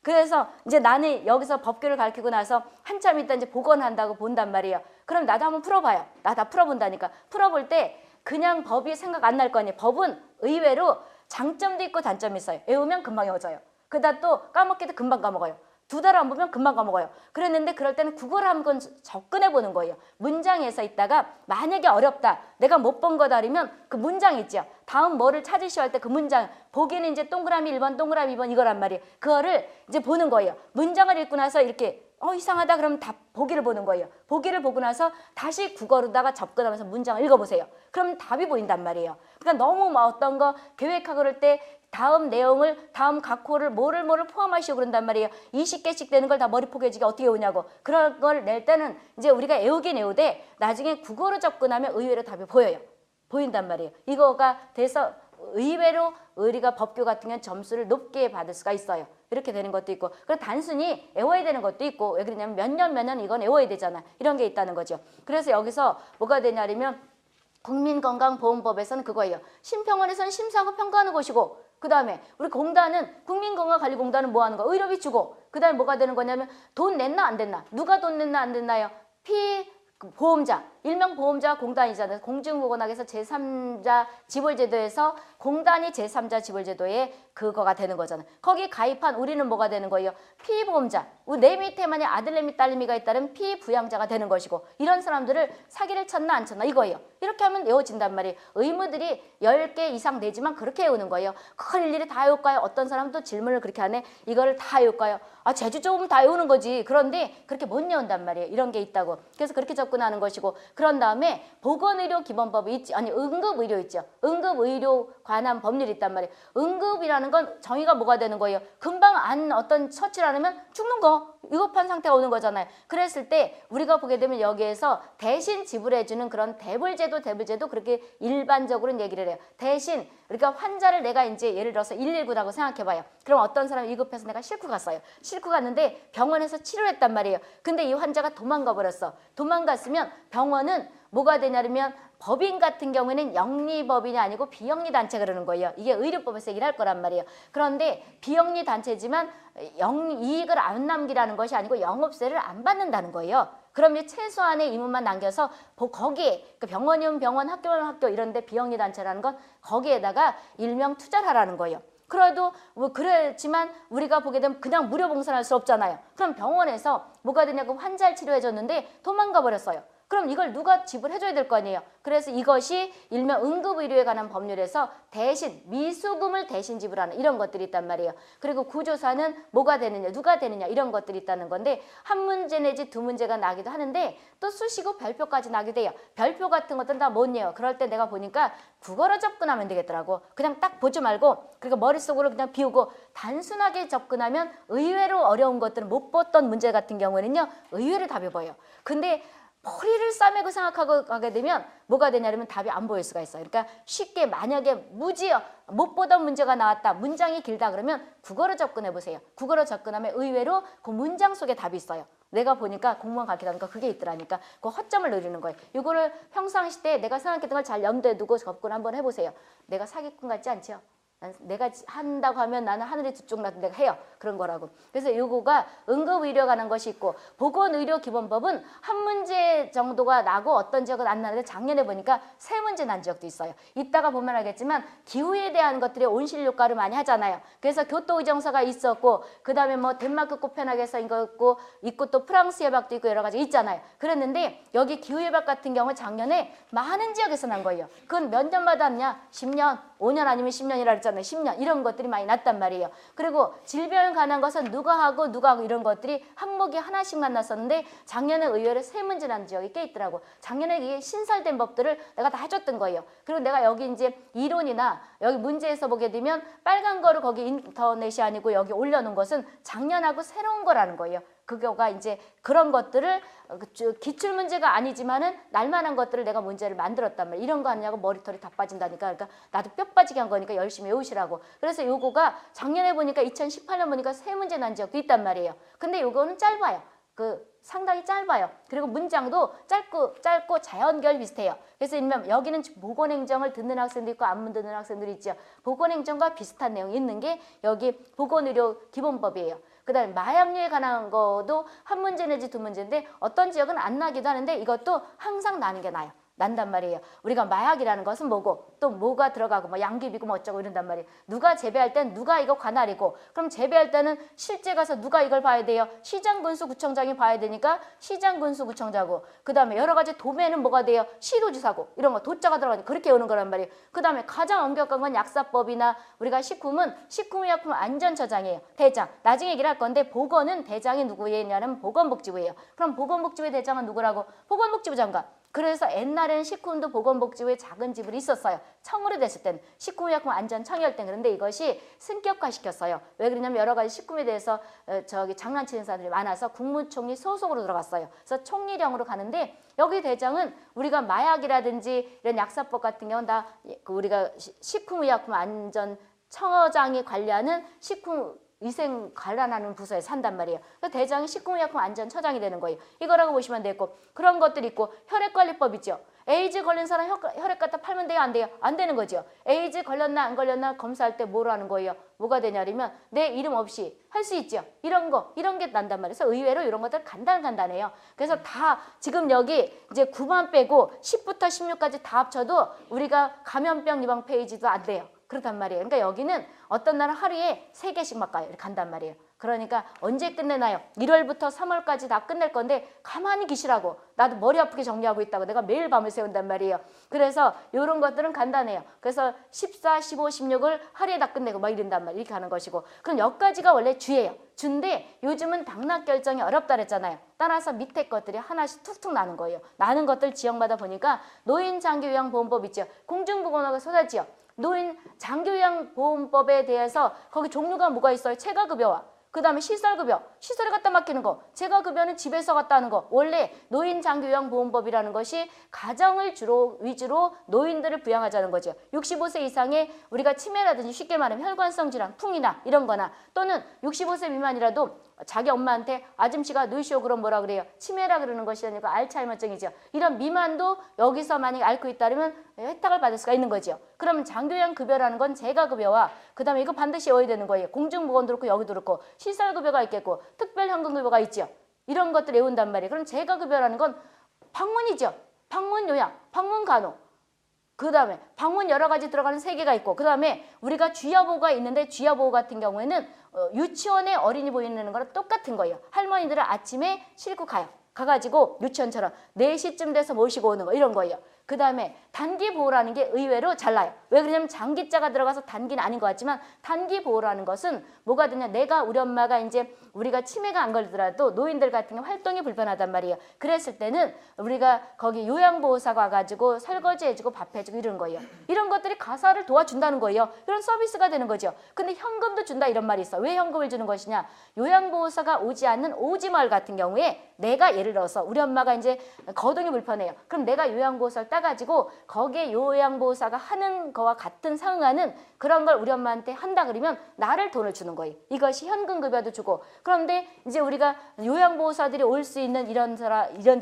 Speaker 1: 그래서 이제 나는 여기서 법규를 가르치고 나서 한참 있다 이제 보건한다고 본단 말이에요. 그럼 나도 한번 풀어봐요. 나 다 풀어본다니까. 풀어볼 때 그냥 법이 생각 안 날 거 아니에요. 법은 의외로 장점도 있고 단점이 있어요. 외우면 금방 외워져요. 그러다 또 까먹기도 금방 까먹어요. 2달 안 보면 금방 까먹어요. 그랬는데 그럴 때는 국어를 한번 접근해 보는 거예요. 문장에서 있다가 만약에 어렵다. 내가 못 본 거다 그러면 그 문장 있죠. 다음 뭐를 찾으셔야 할 때 그 문장 보기는 이제 동그라미 1번 동그라미 2번 이거란 말이에요. 그거를 이제 보는 거예요. 문장을 읽고 나서 이렇게 이상하다 그러면 다 보기를 보는 거예요. 보기를 보고 나서 다시 국어로다가 접근하면서 문장을 읽어보세요. 그럼 답이 보인단 말이에요. 그러니까 너무 어떤 거 계획하고 그럴 때 다음 내용을 다음 각 호를 뭐를 포함하시고 그런단 말이에요. 20개씩 되는 걸 다 머리 포개지게 어떻게 오냐고. 그런 걸 낼 때는 이제 우리가 애우긴 애우되 나중에 국어로 접근하면 의외로 답이 보여요. 보인단 말이에요. 이거가 돼서 의외로 우리가 법규 같은 경우는 점수를 높게 받을 수가 있어요. 이렇게 되는 것도 있고 그리고 단순히 외워야 되는 것도 있고 왜 그러냐면 몇 년 이건 외워야 되잖아. 이런 게 있다는 거죠. 그래서 여기서 뭐가 되냐면 국민건강보험법에서는 그거예요. 심평원에서는 심사하고 평가하는 곳이고, 그 다음에 우리 공단은 국민건강관리공단은 뭐 하는 거? 의료비 주고, 그 다음에 뭐가 되는 거냐면 돈 냈나 안 냈나? 누가 돈 냈나 안 냈나요? 보험자, 일명 보험자 공단이잖아요. 공중보건학에서 제3자 지불제도에서 공단이 제3자 지불제도에 그거가 되는 거잖아요. 거기 가입한 우리는 뭐가 되는 거예요? 피보험자, 내 밑에 만약 아들내미 딸내미가 있다면 피부양자가 되는 것이고, 이런 사람들을 사기를 쳤나 안 쳤나 이거예요. 이렇게 하면 외워진단 말이에요. 의무들이 10개 이상 내지만 그렇게 외우는 거예요. 그걸 일일이 다 외울까요? 어떤 사람도 질문을 그렇게 하네. 이거를 다 외울까요? 아, 제주 조금 다 외우는 거지. 그런데 그렇게 못 외운단 말이에요. 이런 게 있다고. 그래서 그렇게 접근하는 것이고, 그런 다음에 보건의료기본법이 있지, 아니 응급의료 있죠. 응급의료 관한 법률이 있단 말이에요. 응급이라는 건 정의가 뭐가 되는 거예요? 금방 안 어떤 처치를 안 하면 죽는 거, 위급한 상태가 오는 거잖아요. 그랬을 때 우리가 보게 되면 여기에서 대신 지불해주는 그런 대불제도 그렇게 일반적으로는 얘기를 해요. 대신 그러니까 환자를 내가 이제 예를 들어서 119라고 생각해봐요. 그럼 어떤 사람이 위급해서 내가 싣고 갔어요. 싣고 갔는데 병원에서 치료를 했단 말이에요. 근데 이 환자가 도망가 버렸어. 도망갔으면 병원은 뭐가 되냐면 법인 같은 경우에는 영리법인이 아니고 비영리단체 그러는 거예요. 이게 의료법에서 얘기를 할 거란 말이에요. 그런데 비영리단체지만 이익을 안 남기라는 것이 아니고 영업세를 안 받는다는 거예요. 그러면 최소한의 의무만 남겨서 거기에 병원이면 병원, 학교면 학교 이런 데 비영리단체라는 건 거기에다가 일명 투자를 하라는 거예요. 그래도 뭐 그렇지만 우리가 보게 되면 그냥 무료 봉사를 할 수 없잖아요. 그럼 병원에서 뭐가 되냐고 환자를 치료해 줬는데 도망가 버렸어요. 그럼 이걸 누가 지불해줘야 될 거 아니에요. 그래서 이것이 일명 응급의료에 관한 법률에서 대신 미수금을 대신 지불하는 이런 것들이 있단 말이에요. 그리고 구조사는 뭐가 되느냐, 누가 되느냐 이런 것들이 있다는 건데, 한 문제 내지 두 문제가 나기도 하는데 또 수시고 별표까지 나기도 해요. 별표 같은 것들은 다 못 내요. 그럴 때 내가 보니까 국어로 접근하면 되겠더라고. 그냥 딱 보지 말고 그러니까 머릿속으로 그냥 비우고 단순하게 접근하면 의외로 어려운 것들은 못 봤던 문제 같은 경우에는요 의외로 답이 보여요. 근데 머리를 싸매고 생각하고 가게 되면 뭐가 되냐면 답이 안 보일 수가 있어요. 그러니까 쉽게 만약에 무지요 못 보던 문제가 나왔다, 문장이 길다 그러면 국어로 접근해 보세요. 국어로 접근하면 의외로 그 문장 속에 답이 있어요. 내가 보니까 공무원 가르치다 보니까 그게 있더라니까. 그 허점을 노리는 거예요. 이거를 평상시 때 내가 생각했던 걸 잘 염두에 두고 접근 한번 해보세요. 내가 사기꾼 같지 않죠? 내가 한다고 하면 나는 하늘이 두 쪽 나도 내가 해요. 그런 거라고. 그래서 요거가 응급의료 관한 것이 있고, 보건의료기본법은 한 문제 정도가 나고 어떤 지역은 안 나는데 작년에 보니까 3문제 난 지역도 있어요. 이따가 보면 알겠지만 기후에 대한 것들이 온실효과를 많이 하잖아요. 그래서 교토의정서가 있었고, 그 다음에 뭐 덴마크 코펜하겐에서 이거 있고 또 프랑스 예박도 있고 여러 가지 있잖아요. 그랬는데 여기 기후예박 같은 경우 작년에 많은 지역에서 난 거예요. 그건 몇 년 받았냐? 10년, 5년 아니면 10년이라 했잖아요. 10년 이런 것들이 많이 났단 말이에요. 그리고 질병에 관한 것은 누가 하고 이런 것들이 항목이 하나씩만 났었는데 작년에 의외로 3문제 난 지역이 꽤 있더라고. 작년에 이게 신설된 법들을 내가 다 해줬던 거예요. 그리고 내가 여기 이제 이론이나 여기 문제에서 보게 되면 빨간 거를 거기 인터넷이 아니고 여기 올려놓은 것은 작년하고 새로운 거라는 거예요. 그거가 이제 그런 것들을 기출 문제가 아니지만은 날만한 것들을 내가 문제를 만들었단 말이야. 이런 거 하냐고 머리털이 다 빠진다니까. 그러니까 나도 뼈 빠지게 한 거니까 열심히 외우시라고. 그래서 요거가 작년에 보니까 2018년 보니까 3문제 난 지역도 있단 말이에요. 근데 요거는 짧아요. 상당히 짧아요. 그리고 문장도 짧고 자연결 비슷해요. 그래서 일명 여기는 보건행정을 듣는 학생도 있고 안 듣는 학생들이 있죠. 보건행정과 비슷한 내용이 있는 게 여기 보건의료 기본법이에요. 그 다음에 마약류에 관한 거도 한 문제 내지 2문제인데 어떤 지역은 안 나기도 하는데 이것도 항상 나는 게 나요. 난단 말이에요. 우리가 마약이라는 것은 뭐고 또 뭐가 들어가고 뭐 양귀비고 뭐 어쩌고 이런단 말이에요. 누가 재배할 땐 누가 이거 관할이고, 그럼 재배할 때는 실제 가서 누가 이걸 봐야 돼요? 시장군수구청장이 봐야 되니까 시장군수구청장하고, 그 다음에 여러 가지 도매는 뭐가 돼요? 시도지사고, 이런 거 도자가 들어가니까 그렇게 오는 거란 말이에요. 그 다음에 가장 엄격한 건 약사법이나 우리가 식품은 식품의약품안전처장이에요. 대장. 나중에 얘기를 할 건데 보건은 대장이 누구냐면 보건복지부예요. 그럼 보건복지부의 대장은 누구라고? 보건복지부 장관. 그래서 옛날에는 식품도 보건복지부에 작은 지불이 있었어요. 청으로 됐을 때는 식품의약품 안전청이할 땐. 그런데 이것이 승격화 시켰어요. 왜 그러냐면 여러 가지 식품에 대해서 장난치는 사람들이 많아서 국무총리 소속으로 들어갔어요. 그래서 총리령으로 가는데 여기 대장은 우리가 마약이라든지 이런 약사법 같은 경우는 다 우리가 식품의약품 안전청장이 관리하는 위생 관련하는 부서에 산단 말이에요. 그래서 대장이 식품의약품 안전처장이 되는 거예요. 이거라고 보시면 되고, 그런 것들이 있고 혈액관리법 있죠. 에이즈 걸린 사람 혈액 갖다 팔면 돼요? 안 돼요? 안 되는 거죠. 에이즈 걸렸나 안 걸렸나 검사할 때 뭐로 하는 거예요? 뭐가 되냐면 내 이름 없이 할 수 있죠. 이런 게 난단 말이에요. 그래서 의외로 이런 것들 간단해요. 그래서 다 지금 여기 이제 9만 빼고 10부터 16까지 다 합쳐도 우리가 감염병 예방 페이지도 안 돼요. 그렇단 말이에요. 그러니까 여기는 어떤 날은 하루에 3개씩만 가요. 이렇게 간단 말이에요. 그러니까 언제 끝내나요? 1월부터 3월까지 다 끝낼 건데 가만히 계시라고. 나도 머리 아프게 정리하고 있다고 내가 매일 밤을 새운단 말이에요. 그래서 이런 것들은 간단해요. 그래서 14, 15, 16을 하루에 다 끝내고 막 이런단 말이에요. 이렇게 하는 것이고. 그럼 여기까지가 원래 주예요. 주인데 요즘은 당락 결정이 어렵다 그랬잖아요. 따라서 밑에 것들이 하나씩 툭툭 나는 거예요. 나는 것들 지역마다 보니까 노인장기요양보험법 있죠. 공중보건화가 쏟아지요. 노인 장기요양보험법에 대해서 거기 종류가 뭐가 있어요? 체가급여와 그 다음에 시설급여, 시설에 갖다 맡기는 거, 체가급여는 집에서 갖다 하는 거. 원래 노인장기요양보험법이라는 것이 가정을 위주로 노인들을 부양하자는 거죠. 65세 이상의 우리가 치매라든지 쉽게 말하면 혈관성 질환, 풍이나 이런 거나 또는 65세 미만이라도 자기 엄마한테 아줌씨가 누이쇼 그럼 뭐라 그래요? 치매라 그러는 것이 아니고 알츠하이머증이죠. 이런 미만도 여기서 만약에 앓고 있다면 혜택을 받을 수가 있는 거죠. 그러면 장기요양급여라는 건 재가급여와 그 다음에 이거 반드시 외워야 되는 거예요. 공중보건도 그렇고 여기도 그렇고 시설급여가 있겠고 특별현금급여가 있죠. 이런 것들 외운단 말이에요. 그럼 재가급여라는 건 방문이죠. 방문요양, 방문간호. 그 다음에 방문 여러 가지 들어가는 3개가 있고 그 다음에 우리가 쥐야보호가 있는데 쥐야보호 같은 경우에는 유치원에 어린이 보이는 거랑 똑같은 거예요. 할머니들은 아침에 싣고 가요. 가가지고 유치원처럼 4시쯤 돼서 모시고 오는 거 이런 거예요. 그 다음에 단기보호라는 게 의외로 잘나요. 왜 그러냐면 장기자가 들어가서 단기는 아닌 것 같지만 단기보호라는 것은 뭐가 되냐. 내가 우리 엄마가 이제 우리가 치매가 안 걸리더라도 노인들 같은 경우 활동이 불편하단 말이에요. 그랬을 때는 우리가 거기 요양보호사가 와가지고 설거지 해주고 밥 해주고 이런 거예요. 이런 것들이 가사를 도와준다는 거예요. 이런 서비스가 되는 거죠. 근데 현금도 준다 이런 말이 있어. 왜 현금을 주는 것이냐. 요양보호사가 오지 않는 오지마을 같은 경우에 내가 예를 들어서 우리 엄마가 이제 거동이 불편해요. 그럼 내가 요양보호사를 따가지고 거기에 요양보호사가 하는 거와 같은 상응하는 그런 걸 우리 엄마한테 한다 그러면 나를 돈을 주는 거예요. 이것이 현금급여도 주고. 그런데 이제 우리가 요양보호사들이 올 수 있는 이런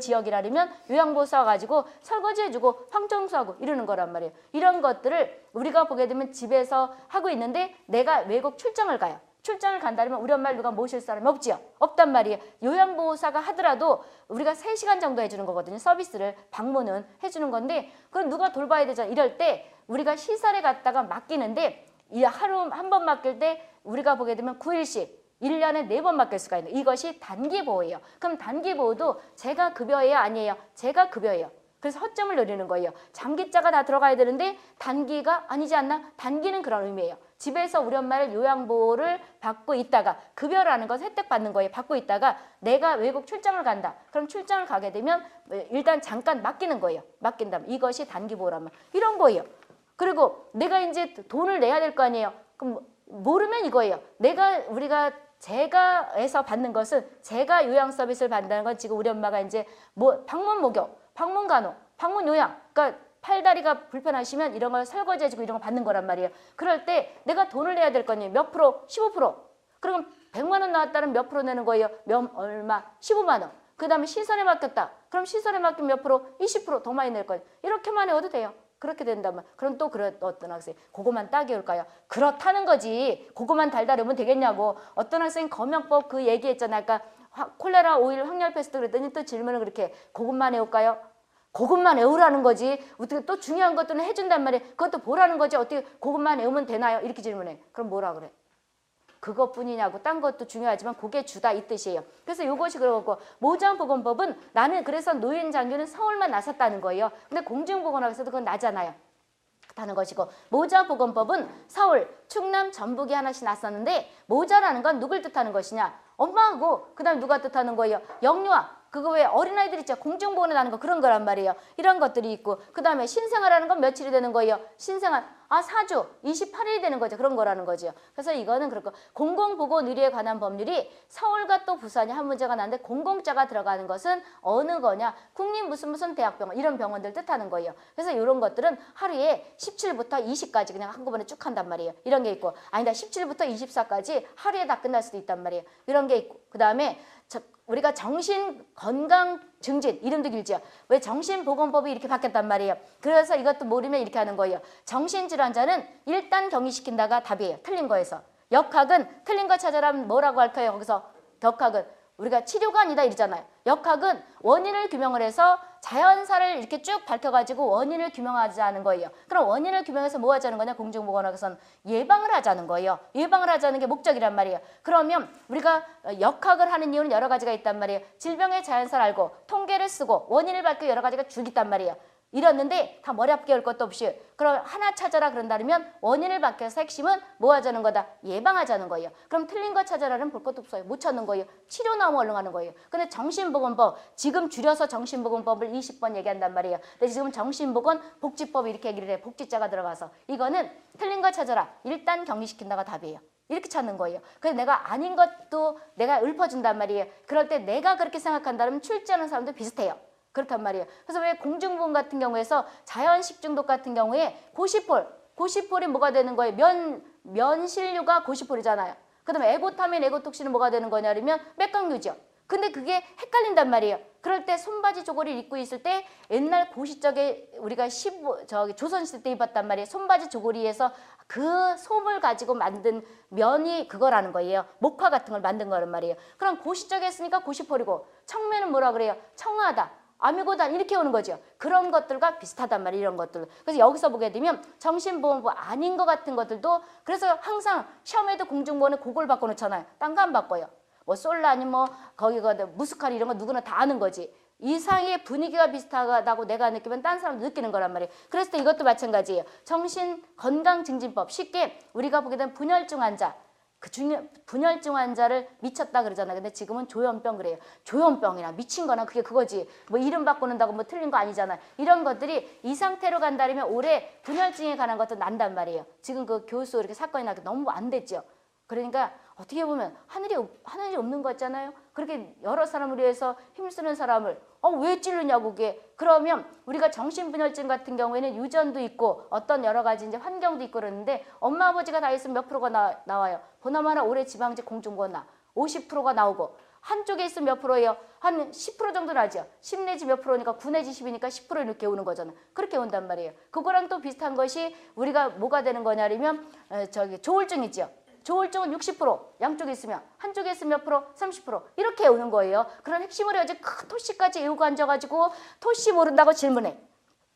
Speaker 1: 지역이라면 요양보호사 가지고 설거지해주고 황청소하고 이러는 거란 말이에요. 이런 것들을 우리가 보게 되면 집에서 하고 있는데 내가 외국 출장을 가요. 출장을 간다면 우리 엄마를 누가 모실 사람이 없지요. 없단 말이에요. 요양보호사가 하더라도 우리가 3시간 정도 해주는 거거든요. 서비스를 방문은 해주는 건데 그럼 누가 돌봐야 되잖아. 이럴 때 우리가 시설에 갔다가 맡기는데 이 하루 한 번 맡길 때 우리가 보게 되면 9일씩 1년에 4번 맡길 수가 있는 이것이 단기보호예요. 그럼 단기보호도 제가 급여예요? 아니에요? 제가 급여예요. 그래서 허점을 노리는 거예요. 장기자가 다 들어가야 되는데 단기가 아니지 않나? 단기는 그런 의미예요. 집에서 우리 엄마를 요양보호를 받고 있다가 급여라는 것 혜택 받는 거예요. 받고 있다가 내가 외국 출장을 간다. 그럼 출장을 가게 되면 일단 잠깐 맡기는 거예요. 맡긴다면 이것이 단기보호라면 이런 거예요. 그리고 내가 이제 돈을 내야 될 거 아니에요. 그럼 모르면 이거예요. 우리가 제가에서 받는 것은 제가 요양 서비스를 받는다는 건 지금 우리 엄마가 이제 뭐 방문 목욕, 방문 간호, 방문 요양, 그러니까 팔다리가 불편하시면 이런 걸 설거지해주고 이런 거 받는 거란 말이에요. 그럴 때 내가 돈을 내야 될 거 아니에요. 몇 프로? 15%. 그럼 100만 원 나왔다면 몇 프로 내는 거예요? 얼마? 15만 원. 그 다음에 시설에 맡겼다. 그럼 시설에 맡기면 몇 프로? 20%더 많이 낼 거예요. 이렇게만 해도 돼요. 그렇게 된다면 그럼 또 어떤 학생 그거만 따게 올까요? 그렇다는 거지. 그거만 달달하면 되겠냐고. 어떤 학생이 검역법 그 얘기했잖아요. 아까 콜레라 오일 확렬 패스트 그랬더니 또 질문을 그렇게 그것만 해올까요? 그것만 외우라는 거지. 어떻게 또 중요한 것들은 해준단 말이에요. 그것도 보라는 거지. 어떻게 그것만 외우면 되나요? 이렇게 질문해. 그럼 뭐라 그래? 그것뿐이냐고. 딴 것도 중요하지만 그게 주다 이 뜻이에요. 그래서 이것이 그렇고 모장보건법은 나는 그래서 노인장교는 서울만 나섰다는 거예요. 근데 공중보건학에서도 그건 나잖아요. 다는 것이고 모자보건법은 서울, 충남, 전북이 하나씩 났었는데 모자라는 건 누굴 뜻하는 것이냐? 엄마하고 그 다음에 누가 뜻하는 거예요? 영유아. 그거 왜 어린아이들 있죠? 공중보건에 나는 거 그런 거란 말이에요. 이런 것들이 있고 그 다음에 신생아라는 건 며칠이 되는 거예요? 신생아 4주 28일이 되는 거죠. 그런 거라는 거죠. 그래서 이거는 그렇고 공공보건의료에 관한 법률이 서울과 또 부산이 한 문제가 나는데 공공자가 들어가는 것은 어느 거냐? 국립 무슨 대학병원 이런 병원들 뜻하는 거예요. 그래서 이런 것들은 하루에 17부터 20까지 그냥 한꺼번에 쭉 한단 말이에요. 이런 게 있고 아니다 17부터 24까지 하루에 다 끝날 수도 있단 말이에요. 이런 게 있고 그 다음에 우리가 정신건강 증진, 이름도 길죠. 왜 정신보건법이 이렇게 바뀌었단 말이에요. 그래서 이것도 모르면 이렇게 하는 거예요. 정신질환자는 일단 격리시킨다가 답이에요. 틀린 거에서. 역학은 틀린 거 찾아라면 뭐라고 할까요? 거기서 격학은 우리가 치료가 아니다 이러잖아요. 역학은 원인을 규명을 해서 자연사를 이렇게 쭉 밝혀가지고 원인을 규명하자는 거예요. 그럼 원인을 규명해서 뭐 하자는 거냐? 공중보건학에서는 예방을 하자는 거예요. 예방을 하자는 게 목적이란 말이에요. 그러면 우리가 역학을 하는 이유는 여러 가지가 있단 말이에요. 질병의 자연사를 알고 통계를 쓰고 원인을 밝혀 여러 가지가 줄있단 말이에요. 이랬는데 다 머리 아프게 할 것도 없이 그럼 하나 찾아라 그런다면 원인을 밝혀서 핵심은 뭐 하자는 거다? 예방하자는 거예요. 그럼 틀린 거 찾아라는 볼 것도 없어요. 못 찾는 거예요. 치료 나오면 얼른 하는 거예요. 근데 정신보건법 지금 줄여서 정신보건법을 20번 얘기한단 말이에요. 근데 지금 정신보건 복지법 이렇게 얘기를 해. 복지자가 들어가서 이거는 틀린 거 찾아라. 일단 격리시킨다가 답이에요. 이렇게 찾는 거예요. 그래서 내가 아닌 것도 내가 읊어준단 말이에요. 그럴 때 내가 그렇게 생각한다면 출제하는 사람도 비슷해요. 그렇단 말이에요. 그래서 왜 공중보건 같은 경우에서 자연식 중독 같은 경우에 고시폴이 뭐가 되는 거예요? 면실류가 고시폴이잖아요. 그 다음에 에고타민, 에고톡신은 뭐가 되는 거냐면 맥강류죠. 근데 그게 헷갈린단 말이에요. 그럴 때 손바지 조거리를 입고 있을 때 옛날 고시적에 우리가 조선시대 때 입었단 말이에요. 손바지 조거리에서 그 솜을 가지고 만든 면이 그거라는 거예요. 목화 같은 걸 만든 거란 말이에요. 그럼 고시적에 했으니까 고시폴이고 청매는 뭐라 그래요? 청하다. 아미고단 이렇게 오는 거죠. 그런 것들과 비슷하단 말이에요. 이런 것들. 그래서 여기서 보게 되면 정신보건법 아닌 것 같은 것들도 그래서 항상 시험에도 공중보건에 그걸 바꿔놓잖아요. 딴 거 안 바꿔요. 뭐 솔라니 뭐 거기가 무스카리 이런 거 누구나 다 아는 거지. 이상의 분위기가 비슷하다고 내가 느끼면 딴 사람도 느끼는 거란 말이에요. 그래서 이것도 마찬가지예요. 정신건강증진법 쉽게 우리가 보게 되면 분열증 환자 분열증 환자를 미쳤다 그러잖아요. 근데 지금은 조현병 그래요. 조현병이나 미친 거나 그게 그거지. 뭐 이름 바꾸는다고 뭐 틀린 거 아니잖아요. 이런 것들이 이 상태로 간다면 올해 분열증에 관한 것도 난단 말이에요. 지금 그 교수 이렇게 사건이 나게 너무 안 됐죠. 그러니까 어떻게 보면 하늘이 없는 거 같잖아요. 그렇게 여러 사람을 위해서 힘쓰는 사람을 왜 찌르냐고 그게. 그러면 우리가 정신분열증 같은 경우에는 유전도 있고 어떤 여러 가지 이제 환경도 있고 그러는데 엄마 아버지가 다 있으면 몇 프로가 나와요. 보나마나 올해 지방직 공중보건 50%가 나오고 한쪽에 있으면 몇 프로예요? 한 10% 정도 나죠. 10 내지 몇 프로니까 9 내지 10이니까 10% 이렇게 오는 거잖아요. 그렇게 온단 말이에요. 그거랑 또 비슷한 것이 우리가 뭐가 되는 거냐면 조울증 있죠. 조울증은 60% 양쪽에 있으면 한쪽에 있으면 몇 프로? 30% 이렇게 오는 거예요. 그런 핵심을 해야지 큰 토시까지 외우고 앉아가지고 토시 모른다고 질문해.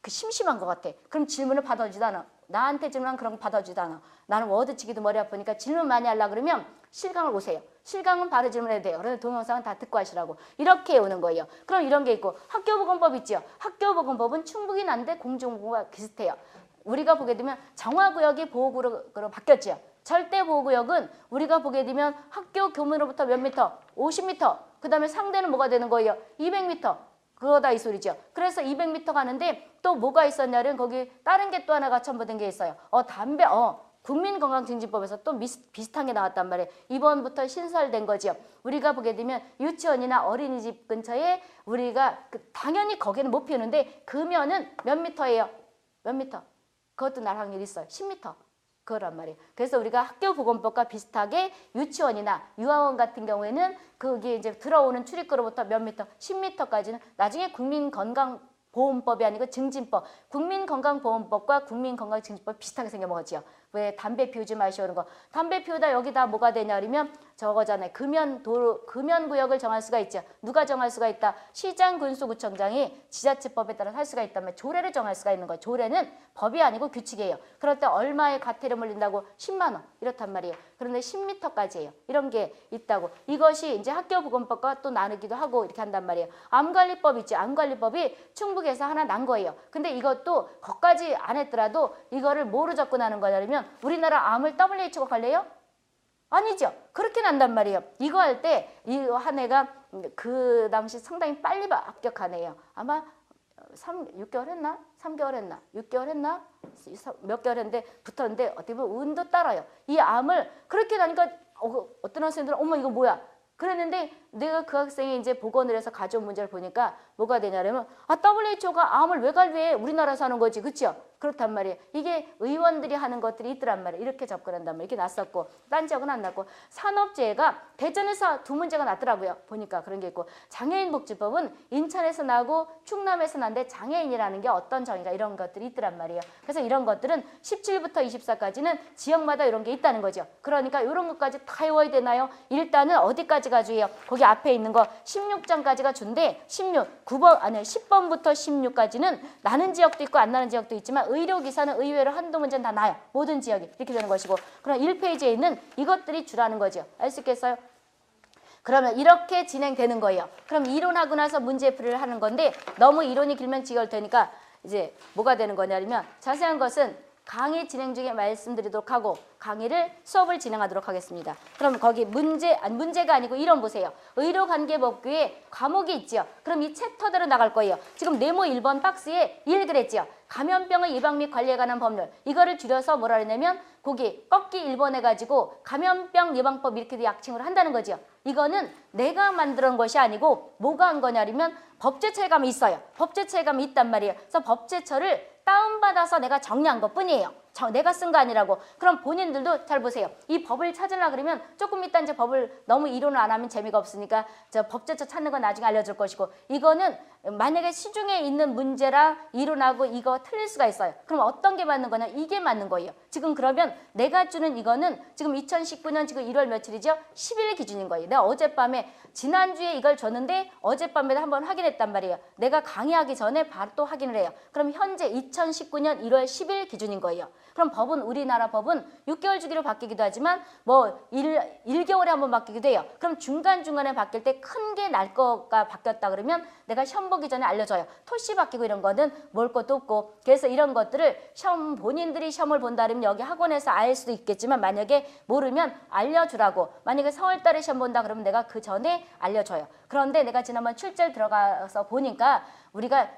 Speaker 1: 그 심심한 것 같아. 그럼 질문을 받아주지도 않아. 나한테 질문한 그런 거 받아주지도 않아. 나는 워드치기도 머리 아프니까 질문 많이 하려고 그러면 실강을 오세요. 실강은 바로 질문해도 돼요. 그런데 동영상은 다 듣고 하시라고. 이렇게 오는 거예요. 그럼 이런 게 있고 학교보건법 있죠. 학교보건법은 충북이 난데 공중보건과 비슷해요. 우리가 보게 되면 정화구역이 보호구역으로 바뀌었죠. 절대보호구역은 우리가 보게 되면 학교 교문으로부터 몇 미터? 50미터. 그 다음에 상대는 뭐가 되는 거예요? 200미터. 그거다 이 소리죠. 그래서 200미터 가는데 또 뭐가 있었냐면 거기 다른 게 또 하나가 첨부된 게 있어요. 국민건강증진법에서 또 비슷한 게 나왔단 말이에요. 이번부터 신설된 거죠. 우리가 보게 되면 유치원이나 어린이집 근처에 우리가 당연히 거기는 못 피우는데 금연은 몇 미터예요? 몇 미터? 그것도 나랑 일 있어요. 10미터. 그거란 말이에요. 그래서 우리가 학교보건법과 비슷하게 유치원이나 유아원 같은 경우에는 그게 이제 들어오는 출입구로부터 몇 미터, 10미터까지는 나중에 국민건강보험법이 아니고 증진법, 국민건강보험법과 국민건강증진법 비슷하게 생겨먹었지요. 왜 담배 피우지 마시오 그런 거. 담배 피우다 여기다 뭐가 되냐 그러면 저거잖아요. 금연구역을 정할 수가 있죠. 누가 정할 수가 있다? 시장, 군수, 구청장이 지자체법에 따라 할 수가 있다면 조례를 정할 수가 있는 거예요. 조례는 법이 아니고 규칙이에요. 그럴 때 얼마의 과태료 물린다고? 10만 원 이렇단 말이에요. 그런데 10m까지예요. 이런 게 있다고. 이것이 이제 학교보건법과 또 나누기도 하고 이렇게 한단 말이에요. 암관리법 있죠. 암관리법이 충북에서 하나 난 거예요. 근데 이것도 거기까지 안 했더라도 이거를 뭐로 접근하는 거냐면 우리나라 암을 WHO가 관리해요? 아니죠. 그렇게 난단 말이에요. 이거 할 때 이거 한 애가 그 당시 상당히 빨리 합격한 애예요. 아마 6개월 했나? 3개월 했나? 6개월 했나? 몇 개월 했는데 붙었는데 어떻게 보면 운도 따라요. 이 암을 그렇게 나니까 어떤 학생들은 어머 이거 뭐야? 그랬는데 내가 그 학생이 이제 복원을 해서 가져온 문제를 보니까 뭐가 되냐면 WHO가 암을 왜 관리해? 우리나라에서 하는 거지. 그렇죠? 그렇단 말이에요. 이게 의원들이 하는 것들이 있더란 말이에요. 이렇게 접근한단 말이에요. 이렇게 났었고 딴 지역은 안 났고 산업재해가 대전에서 두 문제가 났더라고요. 보니까 그런 게 있고 장애인복지법은 인천에서 나고 충남에서 난데 장애인이라는 게 어떤 정의가 이런 것들이 있더란 말이에요. 그래서 이런 것들은 17부터 24까지는 지역마다 이런 게 있다는 거죠. 그러니까 이런 것까지 다 외워야 되나요? 일단은 어디까지가 주예요? 거기 앞에 있는 거 16장까지가 준데 9번 아니 10번부터 16까지는 나는 지역도 있고 안 나는 지역도 있지만 의료기사는 의외로 한두 문제는 다 나요. 모든 지역이 이렇게 되는 것이고 그럼 1페이지에 있는 이것들이 주라는 거죠. 알 수 있겠어요? 그러면 이렇게 진행되는 거예요. 그럼 이론하고 나서 문제풀이를 하는 건데 너무 이론이 길면 지겨울 테니까 이제 뭐가 되는 거냐면 자세한 것은 강의 진행 중에 말씀드리도록 하고 강의를 수업을 진행하도록 하겠습니다. 그럼 거기 문제가 아니고 이론 보세요. 의료관계법규에 과목이 있죠. 그럼 이 챕터대로 나갈 거예요. 지금 네모 1번 박스에 1 그랬죠. 감염병의 예방 및 관리에 관한 법률. 이거를 줄여서 뭐라 그러냐면 거기 꺾기 1번 해가지고 감염병 예방법 이렇게 약칭을 한다는 거죠. 이거는 내가 만들어 놓은 것이 아니고 뭐가 한 거냐면 법제처에감이 있어요. 법제처에감이 있단 말이에요. 그래서 법제처를 다운받아서 내가 정리한 것뿐이에요. 내가 쓴 거 아니라고. 그럼 본인들도 잘 보세요. 이 법을 찾으려고 그러면 조금 이따 이제 법을 너무 이론을 안 하면 재미가 없으니까 저 법제처 찾는 건 나중에 알려줄 것이고 이거는 만약에 시중에 있는 문제랑 이론하고 이거 틀릴 수가 있어요. 그럼 어떤 게 맞는 거냐? 이게 맞는 거예요. 지금 그러면 내가 주는 이거는 지금 2019년 지금 1월 며칠이죠? 10일 기준인 거예요. 내가 어젯밤에 지난주에 이걸 줬는데 어젯밤에도 한번 확인했단 말이에요. 내가 강의하기 전에 바로 또 확인을 해요. 그럼 현재 2019년 1월 10일 기준인 거예요. 그럼 법은 우리나라 법은 6개월 주기로 바뀌기도 하지만 뭐 1개월에 한번 바뀌기도 해요. 그럼 중간중간에 바뀔 때 큰 게 날 거가 바뀌었다 그러면 내가 시험 보기 전에 알려줘요. 토시 바뀌고 이런 거는 뭘 것도 없고 그래서 이런 것들을 본인들이 시험을 본다 그러면 여기 학원에서 알 수도 있겠지만 만약에 모르면 알려주라고. 만약에 4월 달에 시험 본다 그러면 내가 그 전에 알려줘요. 그런데 내가 지난번 출제를 들어가서 보니까 우리가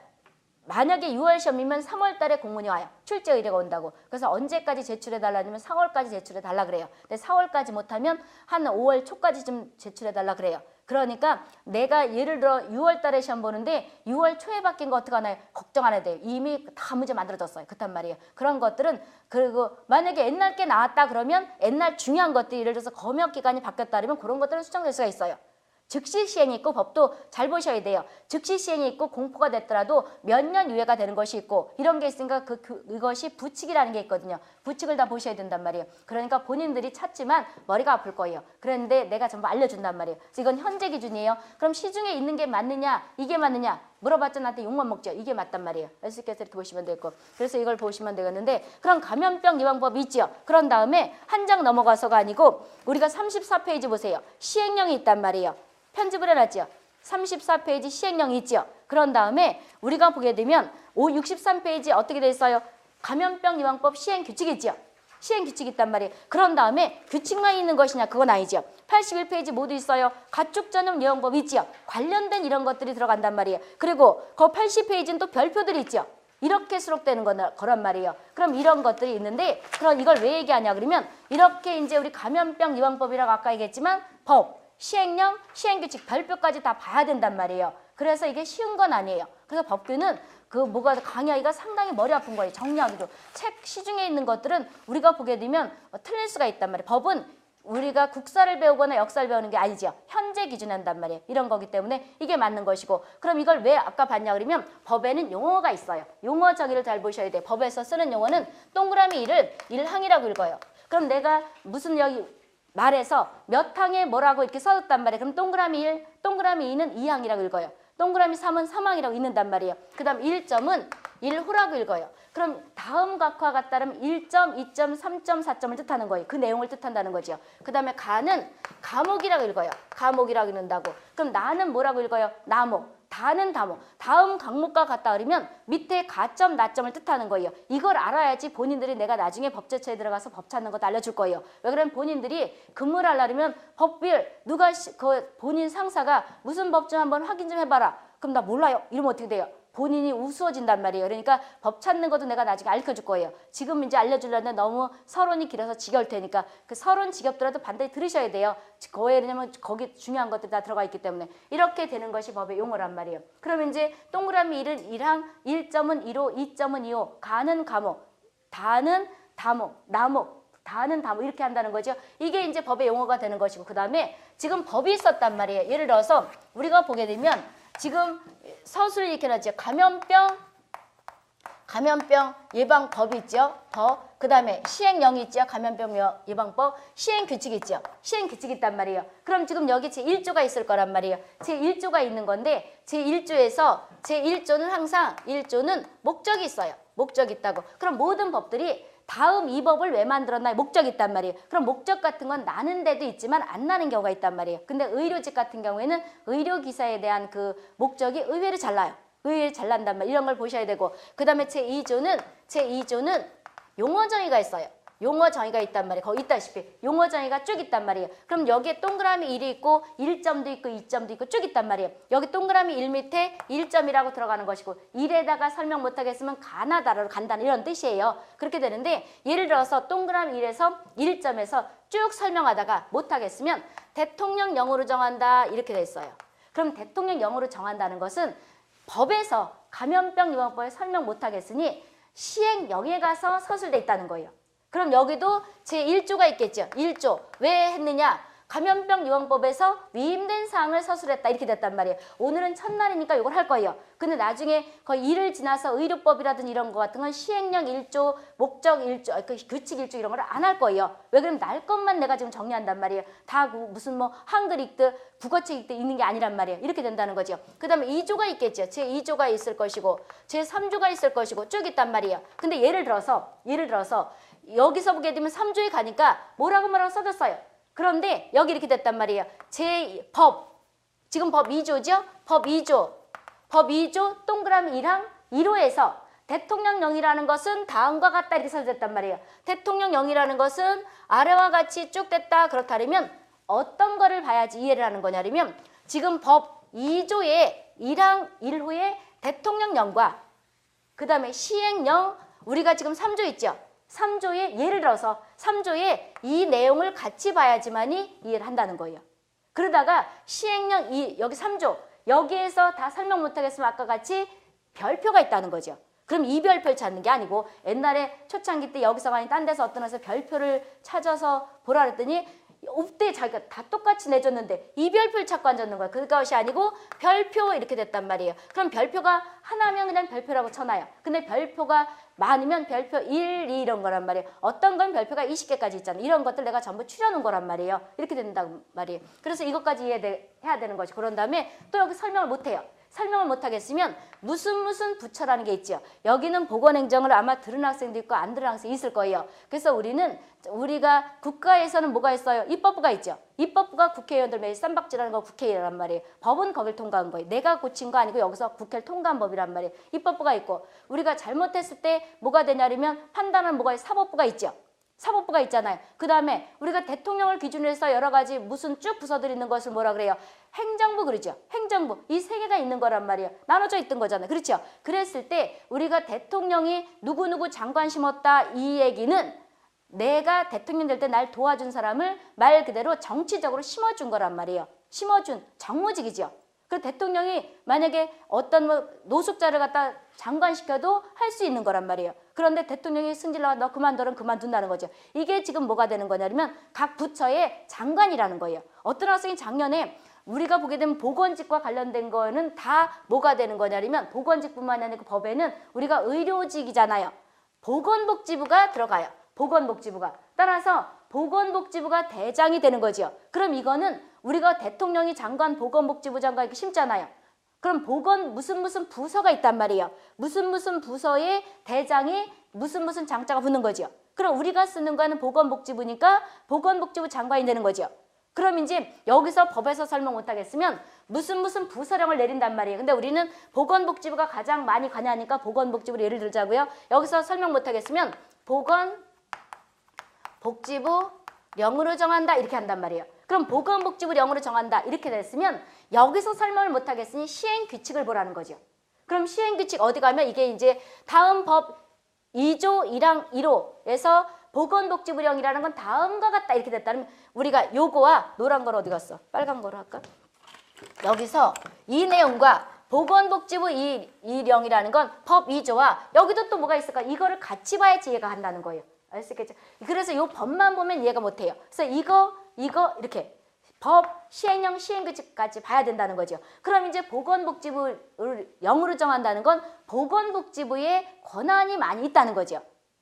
Speaker 1: 만약에 6월 시험이면 3월 달에 공문이 와요. 출제 의뢰가 온다고. 그래서 언제까지 제출해달라면 4월까지 제출해달라 그래요. 근데 4월까지 못하면 한 5월 초까지 좀 제출해달라 그래요. 그러니까 내가 예를 들어 6월 달에 시험 보는데 6월 초에 바뀐 거 어떡하나요? 걱정 안 해도 돼요. 이미 다 문제 만들어졌어요. 그렇단 말이에요. 그런 것들은 그리고 만약에 옛날 게 나왔다 그러면 옛날 중요한 것들 예를 들어서 검역 기간이 바뀌었다 그러면 그런 것들은 수정될 수가 있어요. 즉시 시행이 있고 법도 잘 보셔야 돼요. 즉시 시행이 있고 공포가 됐더라도 몇 년 유예가 되는 것이 있고 이런 게 있으니까 이것이 부칙이라는 게 있거든요. 부칙을 다 보셔야 된단 말이에요. 그러니까 본인들이 찾지만 머리가 아플 거예요. 그런데 내가 전부 알려준단 말이에요. 그래서 이건 현재 기준이에요. 그럼 시중에 있는 게 맞느냐 이게 맞느냐 물어봤자 나한테 욕만 먹죠. 이게 맞단 말이에요. 알수있겠어요? 이렇게 보시면 되고 그래서 이걸 보시면 되겠는데 그럼 감염병 예방법이 있죠. 그런 다음에 한 장 넘어가서가 아니고 우리가 34페이지 보세요. 시행령이 있단 말이에요. 편집을 해놨죠. 34페이지 시행령이 있죠. 그런 다음에 우리가 보게 되면 63페이지 어떻게 돼 있어요? 감염병 예방법 시행규칙이 있죠. 시행규칙이 있단 말이에요. 그런 다음에 규칙만 있는 것이냐 그건 아니죠. 81페이지 모두 있어요. 가축 전염 예방법 있죠. 관련된 이런 것들이 들어간단 말이에요. 그리고 그 80페이지는 또 별표들이 있죠. 이렇게 수록되는 거란 말이에요. 그럼 이런 것들이 있는데 그럼 이걸 왜 얘기하냐 그러면 이렇게 이제 우리 감염병 예방법이라고 아까 얘기했지만 법 시행령, 시행규칙, 별표까지 다 봐야 된단 말이에요. 그래서 이게 쉬운 건 아니에요. 그래서 법규는 강의하기가 상당히 머리 아픈 거예요. 정리하기도. 책 시중에 있는 것들은 우리가 보게 되면 틀릴 수가 있단 말이에요. 법은 우리가 국사를 배우거나 역사를 배우는 게 아니죠. 현재 기준에 한단 말이에요. 이런 거기 때문에 이게 맞는 것이고 그럼 이걸 왜 아까 봤냐 그러면 법에는 용어가 있어요. 용어 정의를 잘 보셔야 돼요. 법에서 쓰는 용어는 동그라미 1을 1항이라고 읽어요. 그럼 내가 무슨 여기 말에서 몇 항에 뭐라고 이렇게 써줬단 말이에요. 그럼 동그라미 1, 동그라미 2는 2항이라고 읽어요. 동그라미 3은 3항이라고 읽는단 말이에요. 그 다음 1점은 1호라고 읽어요. 그럼 다음 각과 같다면 1점, 2점, 3점, 4점을 뜻하는 거예요. 그 내용을 뜻한다는 거죠. 그 다음에 가는 감옥이라고 읽어요. 감옥이라고 읽는다고. 그럼 나는 뭐라고 읽어요? 나목. 다는 다목. 다음 강목과 같다 그러면 밑에 가점, 나점을 뜻하는 거예요. 이걸 알아야지 본인들이 내가 나중에 법제처에 들어가서 법 찾는 것도 알려줄 거예요. 왜 그러면 본인들이 근무를 하려면 법bil 누가 본인 상사가 무슨 법 좀 한번 확인 좀 해봐라. 그럼 나 몰라요. 이러면 어떻게 돼요? 본인이 우스워진단 말이에요. 그러니까 법 찾는 것도 내가 나중에 알려줄 거예요. 지금 이제 알려주려는데 너무 서론이 길어서 지겨울 테니까 그 서론 지겹더라도 반드시 들으셔야 돼요. 왜냐면 거기 중요한 것들이 다 들어가 있기 때문에 이렇게 되는 것이 법의 용어란 말이에요. 그러면 이제 동그라미 1은 1항, 1점은 1호, 2점은 2호, 가는 감호, 다는 다목, 나목, 다는 다목 이렇게 한다는 거죠. 이게 이제 법의 용어가 되는 것이고 그 다음에 지금 법이 있었단 말이에요. 예를 들어서 우리가 보게 되면 지금 서술 이렇게 나죠. 감염병 예방법이 있죠. 법. 그 다음에 시행령이 있죠. 감염병 예방법. 시행규칙이 있죠. 시행규칙이 있단 말이에요. 그럼 지금 여기 제1조가 있을 거란 말이에요. 제1조가 있는 건데 제1조에서 제1조는 항상 1조는 목적이 있어요. 목적이 있다고. 그럼 모든 법들이 다음 이 법을 왜 만들었나 목적이 있단 말이에요. 그럼 목적 같은 건 나는 데도 있지만 안 나는 경우가 있단 말이에요. 근데 의료직 같은 경우에는 의료기사에 대한 그 목적이 의외로 잘 나요. 의외로 잘 난단 말이에요. 이런 걸 보셔야 되고 그 다음에 제2조는 용어 정의가 있어요. 용어 정의가 있단 말이에요. 거기 있다시피 용어 정의가 쭉 있단 말이에요. 그럼 여기에 동그라미 1이 있고 1점도 있고 2점도 있고 쭉 있단 말이에요. 여기 동그라미 1 밑에 1점이라고 들어가는 것이고 1에다가 설명 못하겠으면 가나다라로 간다는 이런 뜻이에요. 그렇게 되는데 예를 들어서 동그라미 1에서 1점에서 쭉 설명하다가 못하겠으면 대통령령으로 정한다 이렇게 돼 있어요. 그럼 대통령령으로 정한다는 것은 법에서 감염병 예방법에 설명 못하겠으니 시행령에 가서 서술돼 있다는 거예요. 그럼 여기도 제1조가 있겠죠. 1조. 왜 했느냐? 감염병 예방법에서 위임된 사항을 서술했다. 이렇게 됐단 말이에요. 오늘은 첫날이니까 이걸 할 거예요. 근데 나중에 거의 1을 지나서 의료법이라든지 이런 거 같은 건 시행령 1조, 목적 1조, 규칙 1조 이런 걸 안 할 거예요. 왜 그러면 날 것만 내가 지금 정리한단 말이에요. 다 무슨 뭐 한글 읽듯 국어책 읽듯 있는 게 아니란 말이에요. 이렇게 된다는 거죠. 그 다음에 2조가 있겠죠. 제2조가 있을 것이고 제3조가 있을 것이고 쭉 있단 말이에요. 근데 예를 들어서 여기서 보게 되면 3조에 가니까 뭐라고 써졌어요. 그런데 여기 이렇게 됐단 말이에요. 지금 법 2조죠? 법 2조 동그라미 1항 1호에서 대통령령이라는 것은 다음과 같다 이렇게 써졌단 말이에요. 대통령령이라는 것은 아래와 같이 쭉 됐다 그렇다면 어떤 거를 봐야지 이해를 하는 거냐면 지금 법 2조의 1항 1호의 대통령령과 그 다음에 시행령 우리가 지금 3조 있죠. 3조에 예를 들어서 3조에 이 내용을 같이 봐야지만이 이해를 한다는 거예요. 그러다가 시행령 2 여기 3조 여기에서 다 설명 못하겠으면 아까 같이 별표가 있다는 거죠. 그럼 이 별표를 찾는 게 아니고 옛날에 초창기 때 여기서 아닌 딴 데서 어떤 데서 별표를 찾아서 보라 그랬더니 없대 자기가 다 똑같이 내줬는데 이 별표를 찾고 앉았는 거야. 그것이 아니고 별표 이렇게 됐단 말이에요. 그럼 별표가 하나면 그냥 별표라고 쳐놔요. 근데 별표가 많으면 별표 1, 2 이런 거란 말이에요. 어떤 건 별표가 20개까지 있잖아요. 이런 것들 내가 전부 추려놓은 거란 말이에요. 이렇게 된다고 말이에요. 그래서 이것까지 이해해야 되는 거지. 그런 다음에 또 여기 설명을 못해요. 설명을 못하겠으면 무슨 부처라는 게 있죠. 여기는 보건행정을 아마 들은 학생도 있고 안 들은 학생이 있을 거예요. 그래서 우리가 국가에서는 뭐가 있어요? 입법부가 있죠. 입법부가 국회의원들 매일 쌈박질하는 거 국회의원이란 말이에요. 법은 거길 통과한 거예요. 내가 고친 거 아니고 여기서 국회를 통과한 법이란 말이에요. 입법부가 있고 우리가 잘못했을 때 뭐가 되냐면 판단은 뭐가 있어요? 사법부가 있죠. 사법부가 있잖아요. 그 다음에 우리가 대통령을 기준으로 해서 여러 가지 무슨 쭉 부서들이 있는 것을 뭐라 그래요? 행정부 그러죠. 행정부. 이 세 개가 있는 거란 말이에요. 나눠져 있던 거잖아요. 그렇죠? 그랬을 때 우리가 대통령이 누구누구 장관 심었다 이 얘기는 내가 대통령 될 때 날 도와준 사람을 말 그대로 정치적으로 심어준 거란 말이에요. 심어준 정무직이죠. 그 대통령이 만약에 어떤 노숙자를 갖다 장관시켜도 할 수 있는 거란 말이에요. 그런데 대통령이 승질나서 너 그만둬라 그만둔다는 거죠. 이게 지금 뭐가 되는 거냐면 각 부처의 장관이라는 거예요. 어떤 학생이 작년에 우리가 보게 되면 보건직과 관련된 거는 다 뭐가 되는 거냐면 보건직뿐만 아니라 그 법에는 우리가 의료직이잖아요. 보건복지부가 들어가요. 보건복지부가. 따라서 보건복지부가 대장이 되는 거죠. 그럼 이거는 우리가 대통령이 장관, 보건복지부 장관 이렇게 심잖아요. 그럼 무슨 부서가 있단 말이에요. 무슨 부서의 대장이 무슨 장자가 붙는 거죠. 그럼 우리가 쓰는 거는 보건복지부니까 보건복지부 장관이 되는 거죠. 그럼 이제 여기서 법에서 설명 못하겠으면 무슨 부서령을 내린단 말이에요. 근데 우리는 보건복지부가 가장 많이 관여하니까 보건복지부를 예를 들자고요. 여기서 설명 못하겠으면 보건복지부령으로 정한다 이렇게 한단 말이에요. 그럼 보건복지부령으로 정한다 이렇게 됐으면 여기서 설명을 못하겠으니 시행규칙을 보라는 거죠. 그럼 시행규칙 어디 가면 이게 이제 다음 법 2조 1항 1호에서 보건복지부령이라는 건 다음과 같다 이렇게 됐다면 우리가 요거와 노란 걸 어디 갔어? 빨간 거로 할까? 여기서 이 내용과 보건복지부 이령이라는 건 법 2조와 여기도 또 뭐가 있을까? 이거를 같이 봐야지 이해가 한다는 거예요. 알 수 있겠죠? 그래서 요 법만 보면 이해가 못해요. 그래서 이거 이렇게 법, 시행령, 시행규칙까지 봐야 된다는 거죠. 그럼 이제 보건복지부를 영으로 정한다는 건 보건복지부의 권한이 많이 있다는 거죠.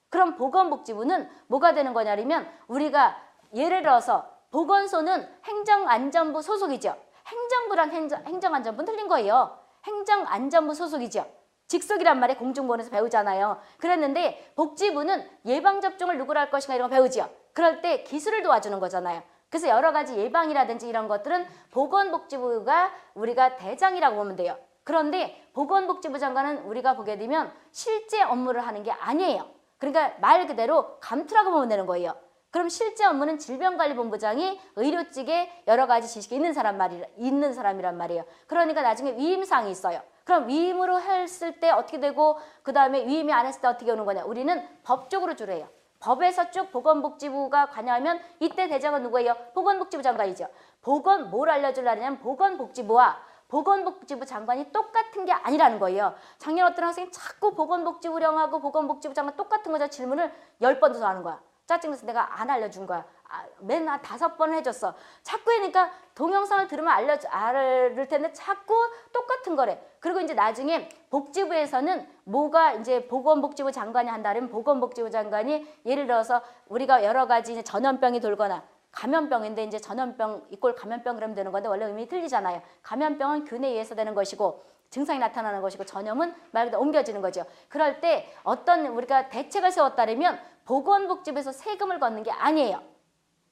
Speaker 1: 그럼 보건복지부는 뭐가 되는 거냐면 우리가 예를 들어서 보건소는 행정안전부 소속이죠. 행정부랑 행정안전부는 틀린 거예요. 행정안전부 소속이죠. 직속이란 말에 공중보건에서 배우잖아요. 그랬는데 복지부는 예방접종을 누구로 할 것인가 이런 거 배우죠. 그럴 때 기술을 도와주는 거잖아요. 그래서 여러 가지 예방이라든지 이런 것들은 보건복지부가 우리가 대장이라고 보면 돼요. 그런데 보건복지부 장관은 우리가 보게 되면 실제 업무를 하는 게 아니에요. 그러니까 말 그대로 감투라고 보면 되는 거예요. 그럼 실제 업무는 질병관리본부장이 의료직에 여러 가지 지식이 있는 사람이란 말이에요. 그러니까 나중에 위임사항이 있어요. 그럼 위임으로 했을 때 어떻게 되고 그 다음에 위임이 안 했을 때 어떻게 오는 거냐. 우리는 법적으로 주로 해요. 법에서 쭉 보건복지부가 관여하면 이때 대장은 누구예요? 보건복지부 장관이죠. 뭘 알려주려냐면 보건복지부와 보건복지부 장관이 똑같은 게 아니라는 거예요. 작년 어떤 학생이 자꾸 보건복지부령하고 보건복지부 장관 똑같은 거죠. 질문을 10번도 더 하는 거야. 짜증나서 내가 안 알려준 거야. 맨날 5번을 해줬어. 자꾸 하니까 동영상을 들으면 알을 텐데 자꾸 똑같은 거래. 그리고 이제 나중에 복지부에서는 뭐가 이제 보건복지부 장관이 한다면 보건복지부 장관이 예를 들어서 우리가 여러 가지 이제 전염병이 돌거나 감염병인데 이제 전염병 이꼴 감염병 그러면 되는 건데 원래 의미 틀리잖아요. 감염병은 균에 의해서 되는 것이고 증상이 나타나는 것이고 전염은 말 그대로 옮겨지는 거죠. 그럴 때 어떤 우리가 대책을 세웠다면 보건복지부에서 세금을 걷는 게 아니에요.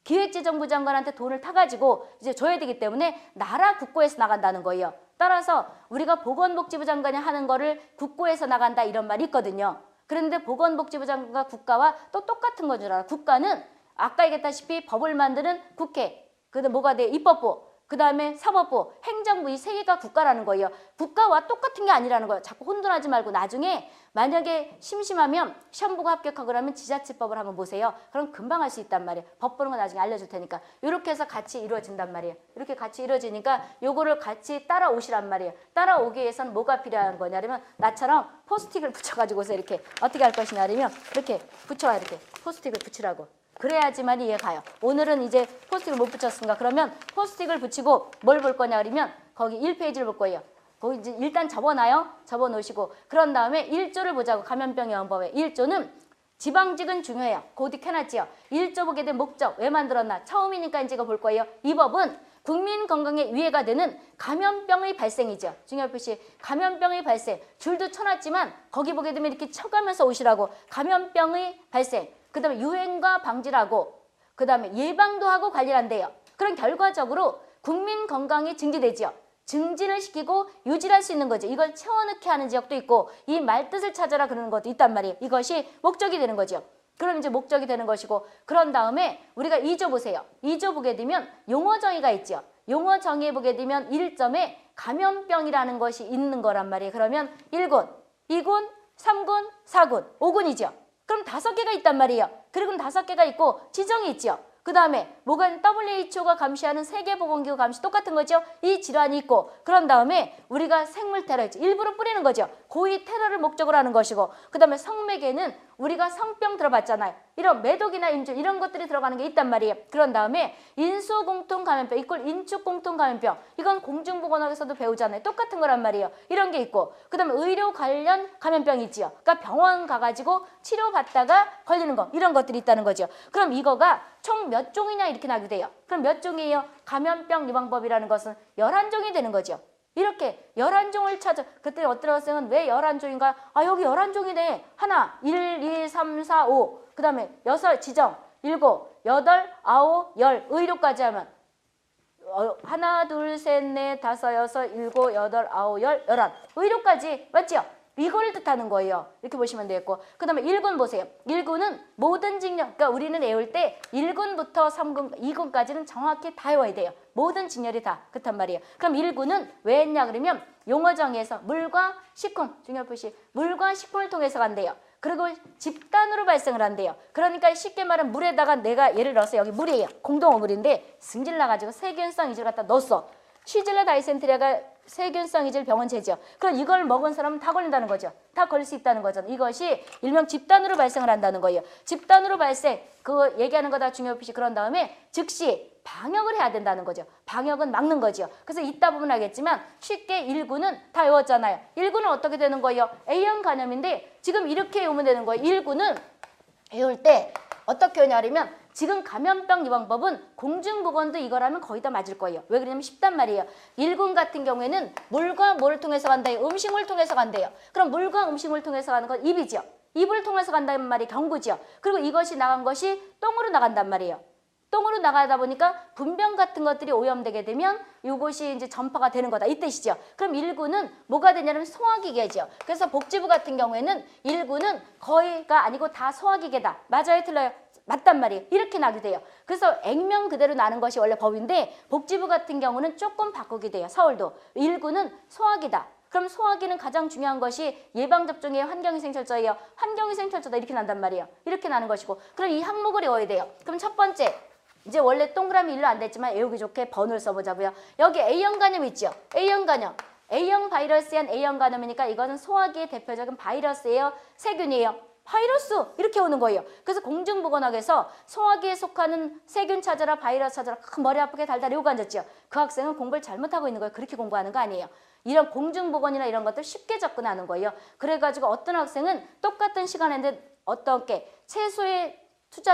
Speaker 1: 기획재정부 장관한테 돈을 타가지고 이제 줘야 되기 때문에 나라 국고에서 나간다는 거예요. 따라서 우리가 보건복지부 장관이 하는 거를 국고에서 나간다 이런 말이 있거든요. 그런데 보건복지부 장관과 국가와 또 똑같은 건 줄 알아. 국가는 아까 얘기했다시피 법을 만드는 국회, 그다음 뭐가 돼? 입법부, 그 다음에 사법부, 행정부 이 세 개가 국가라는 거예요. 국가와 똑같은 게 아니라는 거예요. 자꾸 혼돈하지 말고 나중에 만약에 심심하면 시험 보고 합격하고 하면 지자체법을 한번 보세요. 그럼 금방 할 수 있단 말이에요. 법 보는 거 나중에 알려줄 테니까. 이렇게 해서 같이 이루어진단 말이에요. 이렇게 같이 이루어지니까 요거를 같이 따라오시란 말이에요. 따라오기 위해서는 뭐가 필요한 거냐면 나처럼 포스틱을 붙여가지고서 이렇게 어떻게 할 것이냐면 이렇게 붙여와 이렇게 포스틱을 붙이라고. 그래야지만 이해 가요. 오늘은 이제 포스틱을 못 붙였습니다. 그러면 포스틱을 붙이고 뭘 볼 거냐 그러면 거기 1페이지를 볼 거예요. 거기 이제 일단 접어놔요. 접어놓으시고 그런 다음에 1조를 보자고. 감염병예방법에 1조는 지방직은 중요해요. 거기 켜놨지요. 1조 보게 된 목적 왜 만들었나. 처음이니까 이제 이거 볼 거예요. 이 법은 국민 건강에 위해가 되는 감염병의 발생이죠. 중요한 표시 감염병의 발생. 줄도 쳐놨지만 거기 보게 되면 이렇게 쳐가면서 오시라고. 감염병의 발생. 그 다음에 유행과 방지를 하고 그 다음에 예방도 하고 관리를 한대요. 그럼 결과적으로 국민 건강이 증진되지요. 증진을 시키고 유지할 수 있는 거죠. 이걸 채워넣게 하는 지역도 있고 이 말뜻을 찾아라 그러는 것도 있단 말이에요. 이것이 목적이 되는 거죠. 그럼 이제 목적이 되는 것이고 그런 다음에 우리가 2조 보세요. 2조 보게 되면 용어 정의가 있죠. 용어 정의에 보게 되면 1점에 감염병이라는 것이 있는 거란 말이에요. 그러면 1군, 2군, 3군, 4군, 5군이죠. 그럼 5개가 있단 말이에요. 그리고 5개가 있고 지정이 있죠. 그 다음에 뭐가 WHO가 감시하는 세계보건기구 감시 똑같은 거죠. 이 질환이 있고 그런 다음에 우리가 생물 테러 있죠. 일부러 뿌리는 거죠. 고의 테러를 목적으로 하는 것이고 그 다음에 성매개는 우리가 성병 들어봤잖아요. 이런 매독이나 임종 이런 것들이 들어가는 게 있단 말이에요. 그런 다음에 인수공통감염병 이꼴 인축공통감염병 이건 공중보건학에서도 배우잖아요. 똑같은 거란 말이에요. 이런 게 있고 그 다음에 의료 관련 감염병이 있지요. 그러니까 병원 가가지고 치료받다가 걸리는 거 이런 것들이 있다는 거죠. 그럼 이거가 총 몇 종이냐 이렇게 나게 돼요. 그럼 몇 종이에요? 감염병 예방법이라는 것은 11종이 되는 거죠. 이렇게 11종을 찾아. 그때 어떤 학생은 왜 11종인가? 아 여기 11종이네. 하나, 1, 2, 3, 4, 5. 그 다음에 6 지정, 7, 8, 9, 10 의료까지 하면 하나, 둘, 셋, 넷, 다섯, 여섯, 일곱, 여덟, 아홉, 열, 11 의료까지 맞죠? 이걸 뜻하는 거예요. 이렇게 보시면 되겠고 그 다음에 1군 보세요. 1군은 모든 징역, 그러니까 우리는 외울 때 1군부터 3군, 2군까지는 정확히 다 외워야 돼요. 모든 직렬이 다 그렇단 말이에요. 그럼 1구는 왜 했냐 그러면 용어 정의에서 물과 식품, 중요 표시, 물과 식품을 통해서 간대요. 그리고 집단으로 발생을 한대요. 그러니까 쉽게 말하면 물에다가 내가 예를 들어서 여기 물이에요. 공동어물인데 승질 나가지고 세균성 이질 갖다 넣었어. 쉬즐러 다이센테리아가 세균성 이질 병원체죠. 그럼 이걸 먹은 사람은 다 걸린다는 거죠. 다 걸릴 수 있다는 거죠. 이것이 일명 집단으로 발생을 한다는 거예요. 집단으로 발생, 그거 얘기하는 거 다 중요 표시 그런 다음에 즉시 방역을 해야 된다는 거죠. 방역은 막는 거죠. 그래서 이따 보면 알겠지만 쉽게 1구는 다 외웠잖아요. 1구는 어떻게 되는 거예요? A형 간염인데 지금 이렇게 외우면 되는 거예요. 1구는 외울 때 어떻게 하냐면 지금 감염병 예방법은 공중보건도 이거라면 거의 다 맞을 거예요. 왜 그러냐면 쉽단 말이에요. 1군 같은 경우에는 물과 뭐를 통해서 간다요? 음식물 통해서 간대요. 그럼 물과 음식물 통해서 가는 건 입이죠. 입을 통해서 간다는 말이 경구죠. 그리고 이것이 나간 것이 똥으로 나간단 말이에요. 똥으로 나가다 보니까 분변 같은 것들이 오염되게 되면 이것이 이제 전파가 되는 거다 이 뜻이죠. 그럼 1구는 뭐가 되냐면 소화기계죠. 그래서 복지부 같은 경우에는 1구는 거의가 아니고 다 소화기계다. 맞아요, 틀려요? 맞단 말이에요. 이렇게 나게 돼요. 그래서 액면 그대로 나는 것이 원래 법인데 복지부 같은 경우는 조금 바꾸게 돼요. 서울도. 1구는 소화기다. 그럼 소화기는 가장 중요한 것이 예방접종이에요? 환경위생철저예요? 환경위생철저다 이렇게 난단 말이에요. 이렇게 나는 것이고 그럼 이 항목을 외워야 돼요. 그럼 첫 번째 이제 원래 동그라미 일로 안 됐지만 외우기 좋게 번호를 써보자고요. 여기 A형 간염 있죠? A형 간염. A형 바이러스에 한 A형 간염이니까 이거는 소화기의 대표적인 바이러스예요? 세균이에요? 바이러스 이렇게 오는 거예요. 그래서 공중보건학에서 소화기에 속하는 세균 찾아라 바이러스 찾아라 머리 아프게 달달 외우고 앉았죠. 그 학생은 공부를 잘못하고 있는 거예요. 그렇게 공부하는 거 아니에요. 이런 공중보건이나 이런 것들 쉽게 접근하는 거예요. 그래가지고 어떤 학생은 똑같은 시간인데 어떻게 최소의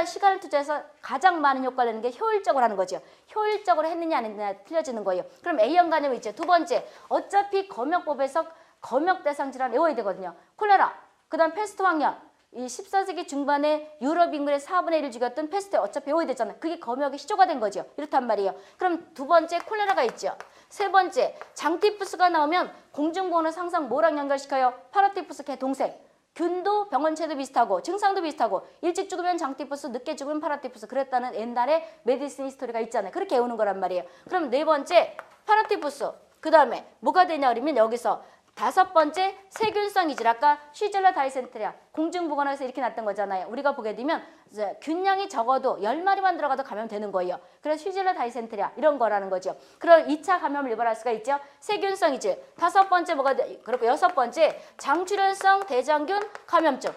Speaker 1: 시간을 투자해서 가장 많은 효과를 내는 게 효율적으로 하는 거죠. 효율적으로 했느냐 안 했느냐 틀려지는 거예요. 그럼 A형 간염이 있죠. 두 번째, 어차피 검역법에서 검역 대상 질환 외워야 되거든요. 콜레라, 그 다음 패스트 황열, 이 14세기 중반에 유럽 인구의 4분의 1을 죽였던 패스트 어차피 외워야 되잖아요. 그게 검역의 시조가 된 거죠. 이렇단 말이에요. 그럼 두 번째 콜레라가 있죠. 세 번째, 장티푸스가 나오면 공중보건을 항상 뭐랑 연결시켜요? 파라티푸스 걔 동생. 균도 병원체도 비슷하고 증상도 비슷하고 일찍 죽으면 장티푸스, 늦게 죽으면 파라티푸스 그랬다는 옛날에 메디슨 히스토리가 있잖아요. 그렇게 외우는 거란 말이에요. 그럼 네 번째 파라티푸스. 그 다음에 뭐가 되냐 그러면 여기서 다섯 번째 세균성 이질 아까 쉬즐러 다이센테리아 공중보건학에서 이렇게 났던 거잖아요. 우리가 보게 되면 이제 균량이 적어도 10마리만 들어가도 감염되는 거예요. 그래서 쉬즐러 다이센테리아 이런 거라는 거죠. 그럼 2차 감염을 유발할 수가 있죠. 세균성 이질. 다섯 번째 뭐가 그리고 여섯 번째 장출혈성 대장균 감염증.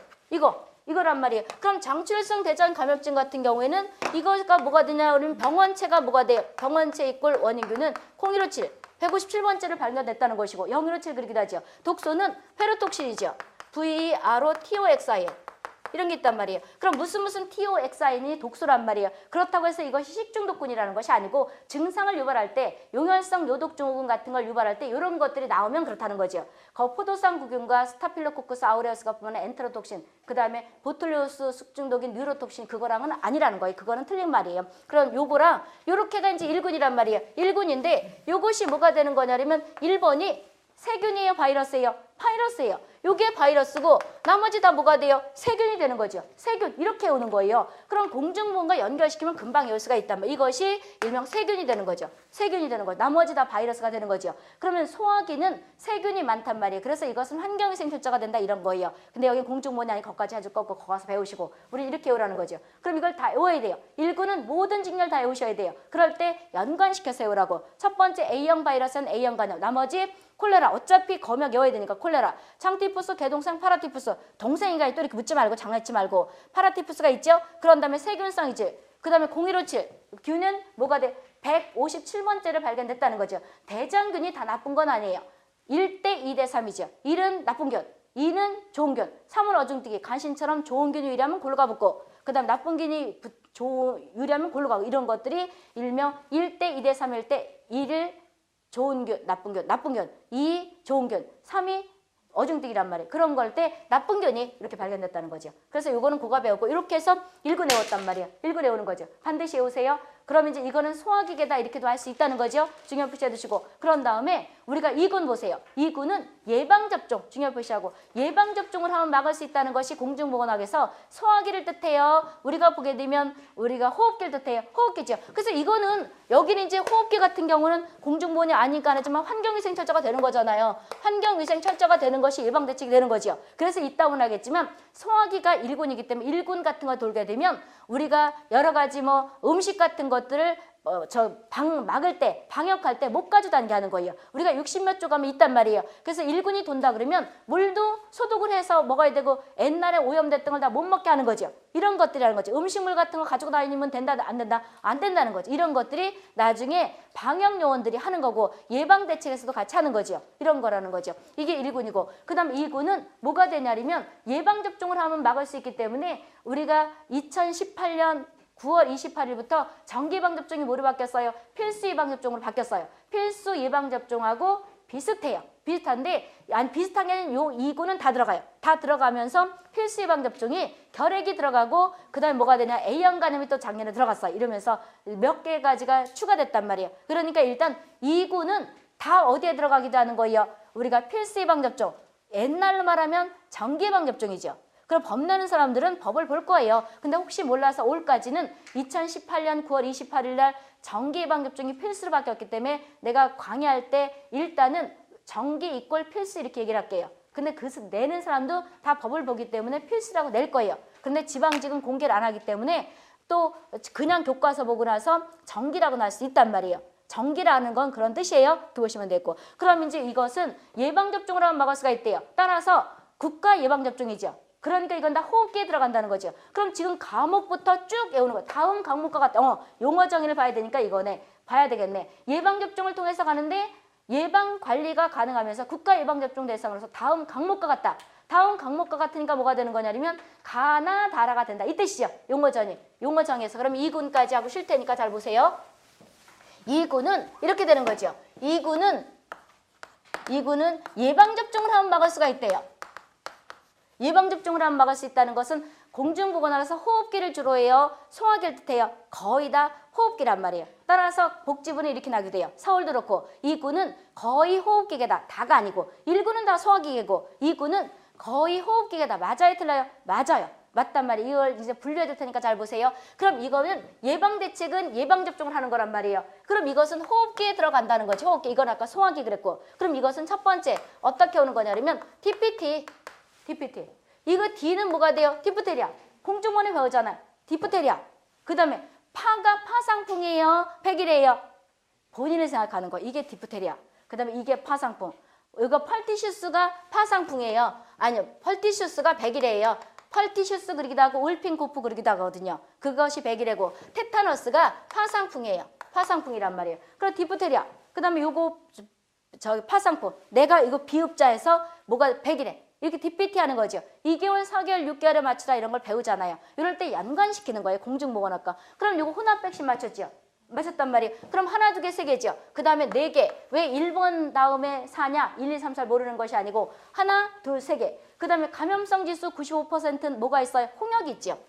Speaker 1: 이거란 말이에요. 그럼 장출혈성 대장 감염증 같은 경우에는 이거가 뭐가 되냐 그러면 병원체가 뭐가 돼요? 병원체 이꼴 원인균은 0157 157번째를 발견됐다는 것이고 0157 그리기도 하죠. 독소는 페로톡신이죠. VROTOXIN 이런 게 있단 말이에요. 그럼 무슨 TOXIN이 독소란 말이에요. 그렇다고 해서 이것이 식중독군이라는 것이 아니고 증상을 유발할 때 용혈성 요독증후군 같은 걸 유발할 때 이런 것들이 나오면 그렇다는 거죠. 포도상 구균과 스타필로코쿠스 아우레우스가 보면 엔테로톡신 그 다음에 보툴리우스 숙중독인 뉴로톡신 그거랑은 아니라는 거예요. 그거는 틀린 말이에요. 그럼 요거랑 요렇게가 이제 1군이란 말이에요. 1군인데 요것이 뭐가 되는 거냐면 1번이 세균이에요? 바이러스예요? 바이러스예요. 요게 바이러스고 나머지 다 뭐가 돼요? 세균이 되는 거죠. 세균 이렇게 오는 거예요. 그럼 공중보건과 연결시키면 금방 외울 수가 있단 말이에요. 이것이 일명 세균이 되는 거죠. 세균이 되는 거죠. 나머지 다 바이러스가 되는 거죠. 그러면 소화기는 세균이 많단 말이에요. 그래서 이것은 환경위생철저가 된다 이런 거예요. 근데 여기 공중보건이 아니 거기까지 해줄 거고 거 가서 배우시고 우리 이렇게 외우라는 거죠. 그럼 이걸 다 외워야 돼요. 1구는 모든 직렬 다 외우셔야 돼요. 그럴 때 연관시켜서 외우라고. 첫 번째 A형 바이러스는 A형 간염. 나머지 콜레라 어차피 검역 외워야 되니까 콜레라 장티푸스 개동생 파라티푸스 동생이가 또 이렇게 묻지 말고 장난치 말고 파라티푸스가 있죠. 그런 다음에 세균성 이질 그 다음에 0157 균은 뭐가 돼? 157번째를 발견됐다는 거죠. 대장균이 다 나쁜 건 아니에요. 1대 2대 3이죠. 1은 나쁜 균 2는 좋은 균 3은 어중뛰기 간신처럼 좋은 균이 유리하면 골로 가붙고 그 다음 나쁜 균이 유리하면 골로 가고 이런 것들이 일명 1대 2대 3일 때 1을 좋은 균, 나쁜 균, 2 좋은 균, 3이 어중뛰기란 말이에요. 그런 걸 때 나쁜 균이 이렇게 발견됐다는 거죠. 그래서 요거는 고가 배우고 이렇게 해서 1군 외웠단 말이에요. 1군 외우는 거죠. 반드시 외우세요. 그러면 이제 이거는 소화기계다 이렇게도 할 수 있다는 거죠. 중요 표시해 두시고. 그런 다음에 우리가 2군 보세요. 2군은 예방접종, 중요 표시하고 예방접종을 하면 막을 수 있다는 것이 공중보건학에서 소화기를 뜻해요. 우리가 보게 되면 우리가 호흡기를 뜻해요. 호흡기죠. 그래서 이거는 여기는 이제 호흡기 같은 경우는 공중보건이 아니니까 안 하지만 환경위생 철저가 되는 거잖아요. 환경위생 철저가 되는 것이 예방대책이 되는 거죠. 그래서 이따분 하겠지만 소화기가 1군이기 때문에 1군 같은 거 돌게 되면 우리가 여러 가지 뭐 음식 같은 것들을 막을 때, 방역할 때 못 가져다니게 하는 거예요. 우리가 60몇 조 가면 있단 말이에요. 그래서 1군이 돈다 그러면 물도 소독을 해서 먹어야 되고 옛날에 오염됐던 걸 다 못 먹게 하는 거죠. 이런 것들이라는 거죠. 음식물 같은 거 가지고 다니면 된다, 안 된다? 안 된다는 거죠. 이런 것들이 나중에 방역 요원들이 하는 거고 예방대책에서도 같이 하는 거죠. 이런 거라는 거죠. 이게 1군이고 그 다음 2군은 뭐가 되냐면 예방접종을 하면 막을 수 있기 때문에 우리가 2018년 9월 28일부터 정기 예방접종이 뭐로 바뀌었어요? 필수 예방접종으로 바뀌었어요. 필수 예방접종하고 비슷해요. 비슷한데 비슷한 게 아니라 요 2군은 다 들어가요. 다 들어가면서 필수 예방접종이 결핵이 들어가고 그 다음에 뭐가 되냐? A형 감염이 또 작년에 들어갔어요. 이러면서 몇 개 가지가 추가됐단 말이에요. 그러니까 일단 2군은 다 어디에 들어가기도 하는 거예요? 우리가 필수 예방접종. 옛날로 말하면 정기 예방접종이죠. 그럼 법내는 사람들은 법을 볼 거예요. 근데 혹시 몰라서 올까지는 2018년 9월 28일 날 정기 예방접종이 필수로 바뀌었기 때문에 내가 강의할 때 일단은 정기 이꼴 필수 이렇게 얘기를 할게요. 근데 그 내는 사람도 다 법을 보기 때문에 필수라고 낼 거예요. 근데 지방직은 공개를 안 하기 때문에 또 그냥 교과서 보고 나서 정기라고 날 수 있단 말이에요. 정기라는 건 그런 뜻이에요. 두 보시면 되고. 그럼 이제 이것은 예방접종을 하면 막을 수가 있대요. 따라서 국가 예방접종이죠. 그러니까 이건 다 호흡기에 들어간다는 거죠. 그럼 지금 과목부터 쭉 외우는 거예요. 다음 과목과 같다. 용어 정의를 봐야 되니까 이거네. 봐야 되겠네. 예방접종을 통해서 가는데 예방관리가 가능하면서 국가 예방접종 대상으로서 다음 과목과 같다. 다음 과목과 같으니까 뭐가 되는 거냐면 가나 다라가 된다. 이 뜻이죠. 용어 정의. 용어 정의에서. 그럼 2군까지 하고 쉴 테니까 잘 보세요. 2군은 이렇게 되는 거죠. 2군은 예방접종을 하면 막을 수가 있대요. 예방접종을 하면 막을 수 있다는 것은 공중보건학에서 호흡기를 주로 해요. 소화기를 뜻해요. 거의 다 호흡기란 말이에요. 따라서 복지부는 이렇게 나게 돼요. 서울도 그렇고 2군은 거의 호흡기계다. 다가 아니고 1군은 다 소화기계고 2군은 거의 호흡기계다. 맞아요? 틀려요? 맞아요. 맞단 말이에요. 이걸 이제 분류해 줄 테니까 잘 보세요. 그럼 이거는 예방대책은 예방접종을 하는 거란 말이에요. 그럼 이것은 호흡기에 들어간다는 거죠. 호흡기. 이건 아까 소화기 그랬고. 그럼 이것은 첫 번째 어떻게 오는 거냐면 DPT. 이거 D는 뭐가 돼요? 디프테리아. 공중원에 배우잖아요. 디프테리아. 그 다음에 파가 파상풍이에요? 백일이에요? 본인이 생각하는 거. 이게 디프테리아. 그 다음에 이게 파상풍. 이거 펄티슈스가 파상풍이에요. 아니요. 펄티슈스가 백일이에요. 펄티슈스 그리기도 하고 울핑코프 그리기도 하거든요. 그것이 백일이고 테타너스가 파상풍이에요. 파상풍이란 말이에요. 그럼 디프테리아. 그 다음에 요거 파상풍. 내가 이거 비읍자에서 뭐가 백일에. 이렇게 DPT 하는 거죠. 2개월, 4개월, 6개월에 맞추다 이런 걸 배우잖아요. 이럴 때 연관시키는 거예요. 공중보건학과. 그럼 이거 혼합 백신 맞췄죠? 맞췄단 말이에요. 그럼 하나, 두 개, 세 개죠. 그 다음에 네 개. 왜 1번 다음에 4냐? 1, 2, 3, 4 모르는 것이 아니고 하나, 둘, 세 개. 그 다음에 감염성 지수 95%는 뭐가 있어요? 홍역이 있죠.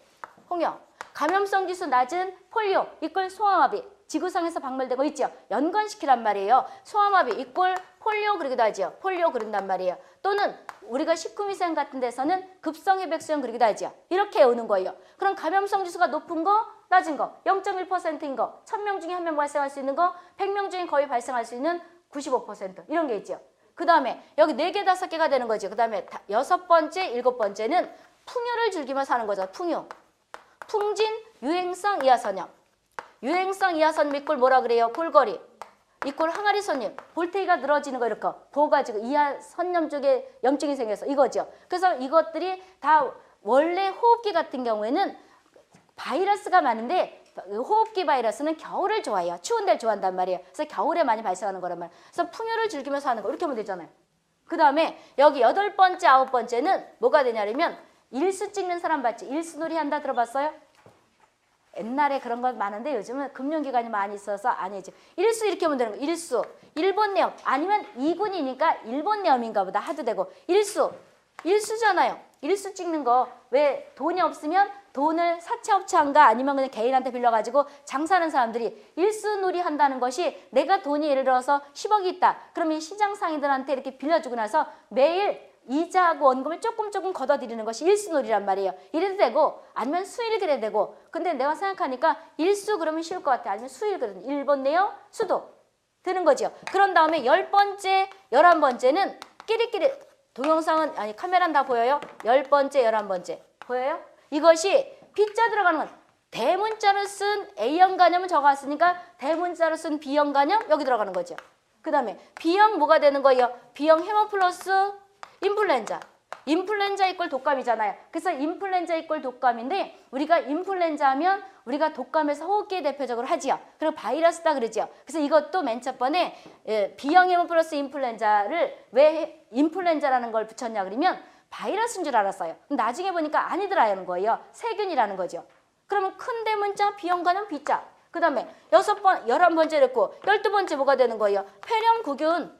Speaker 1: 홍역. 감염성 지수 낮은 폴리오 이꼴 소아마비. 지구상에서 박멸되고 있죠. 연관시키란 말이에요. 소아마비 이꼴 폴리오 그리기도 하죠. 폴리오 그린단 말이에요. 또는 우리가 식품위생 같은 데서는 급성회백수염 그리기도 하죠. 이렇게 외우는 거예요. 그럼 감염성 지수가 높은 거, 낮은 거, 0.1%인 거, 1000명 중에 1명 발생할 수 있는 거, 100명 중에 거의 발생할 수 있는 95% 이런 게 있죠. 그 다음에 여기 4개, 5개가 되는 거죠. 그 다음에 6번째, 7번째는 풍요를 즐기면서 사는 거죠. 풍요. 풍진, 유행성 이하선염. 유행성 이하선염 이꼴 뭐라 그래요? 골거리. 이꼴 항아리 손님. 볼테이가 늘어지는 거 이렇게 부어가지고 이하선염 쪽에 염증이 생겨서 이거죠. 그래서 이것들이 다 원래 호흡기 같은 경우에는 바이러스가 많은데 호흡기 바이러스는 겨울을 좋아해요. 추운 데를 좋아한단 말이에요. 그래서 겨울에 많이 발생하는 거란 말이에요. 그래서 풍요를 즐기면서 하는 거 이렇게 하면 되잖아요. 그 다음에 여기 8번째, 9번째는 뭐가 되냐면 일수 찍는 사람 봤지? 일수놀이 한다 들어봤어요? 옛날에 그런 건 많은데 요즘은 금융기관이 많이 있어서 아니지. 일수 이렇게 하면 되는 거. 일수. 일본 내염. 아니면 2군이니까 일본 내염인가 보다 하도 되고. 일수. 일수잖아요. 일수 찍는 거. 왜 돈이 없으면 돈을 사채업체한가 아니면 그냥 개인한테 빌려가지고 장사하는 사람들이 일수놀이 한다는 것이 내가 돈이 예를 들어서 10억이 있다. 그러면 시장 상인들한테 이렇게 빌려주고 나서 매일 이자하고 원금을 조금 걷어들이는 것이 일수놀이란 말이에요. 이래도 되고 아니면 수일 그래도 되고. 근데 내가 생각하니까 일수 그러면 쉬울 것 같아. 아니면 수일 그러면 1번 내요 수도 되는 거죠. 그런 다음에 10번째, 11번째는 끼리끼리 동영상은 아니 카메라는 다 보여요. 10번째, 11번째 보여요? 이것이 B자 들어가는 건 대문자로 쓴 A형 간염은 저거 왔으니까 대문자로 쓴 B형 간염 여기 들어가는 거죠. 그 다음에 B형 뭐가 되는 거예요? B형 헤모플러스 인플루엔자. 인플루엔자 이꼴 독감이잖아요. 그래서 인플루엔자 이꼴 독감인데 우리가 인플루엔자 하면 우리가 독감에서 호흡기 대표적으로 하지요. 그리고 바이러스다 그러지요. 그래서 이것도 맨 첫 번에 B형 헤모플러스 인플루엔자를 왜 인플루엔자라는 걸 붙였냐 그러면 바이러스인 줄 알았어요. 나중에 보니까 아니더라는 거예요. 세균이라는 거죠. 그러면 큰 대문자 B형 간염 B자. 그 다음에 11번째 했고 12번째 뭐가 되는 거예요? 폐렴구균.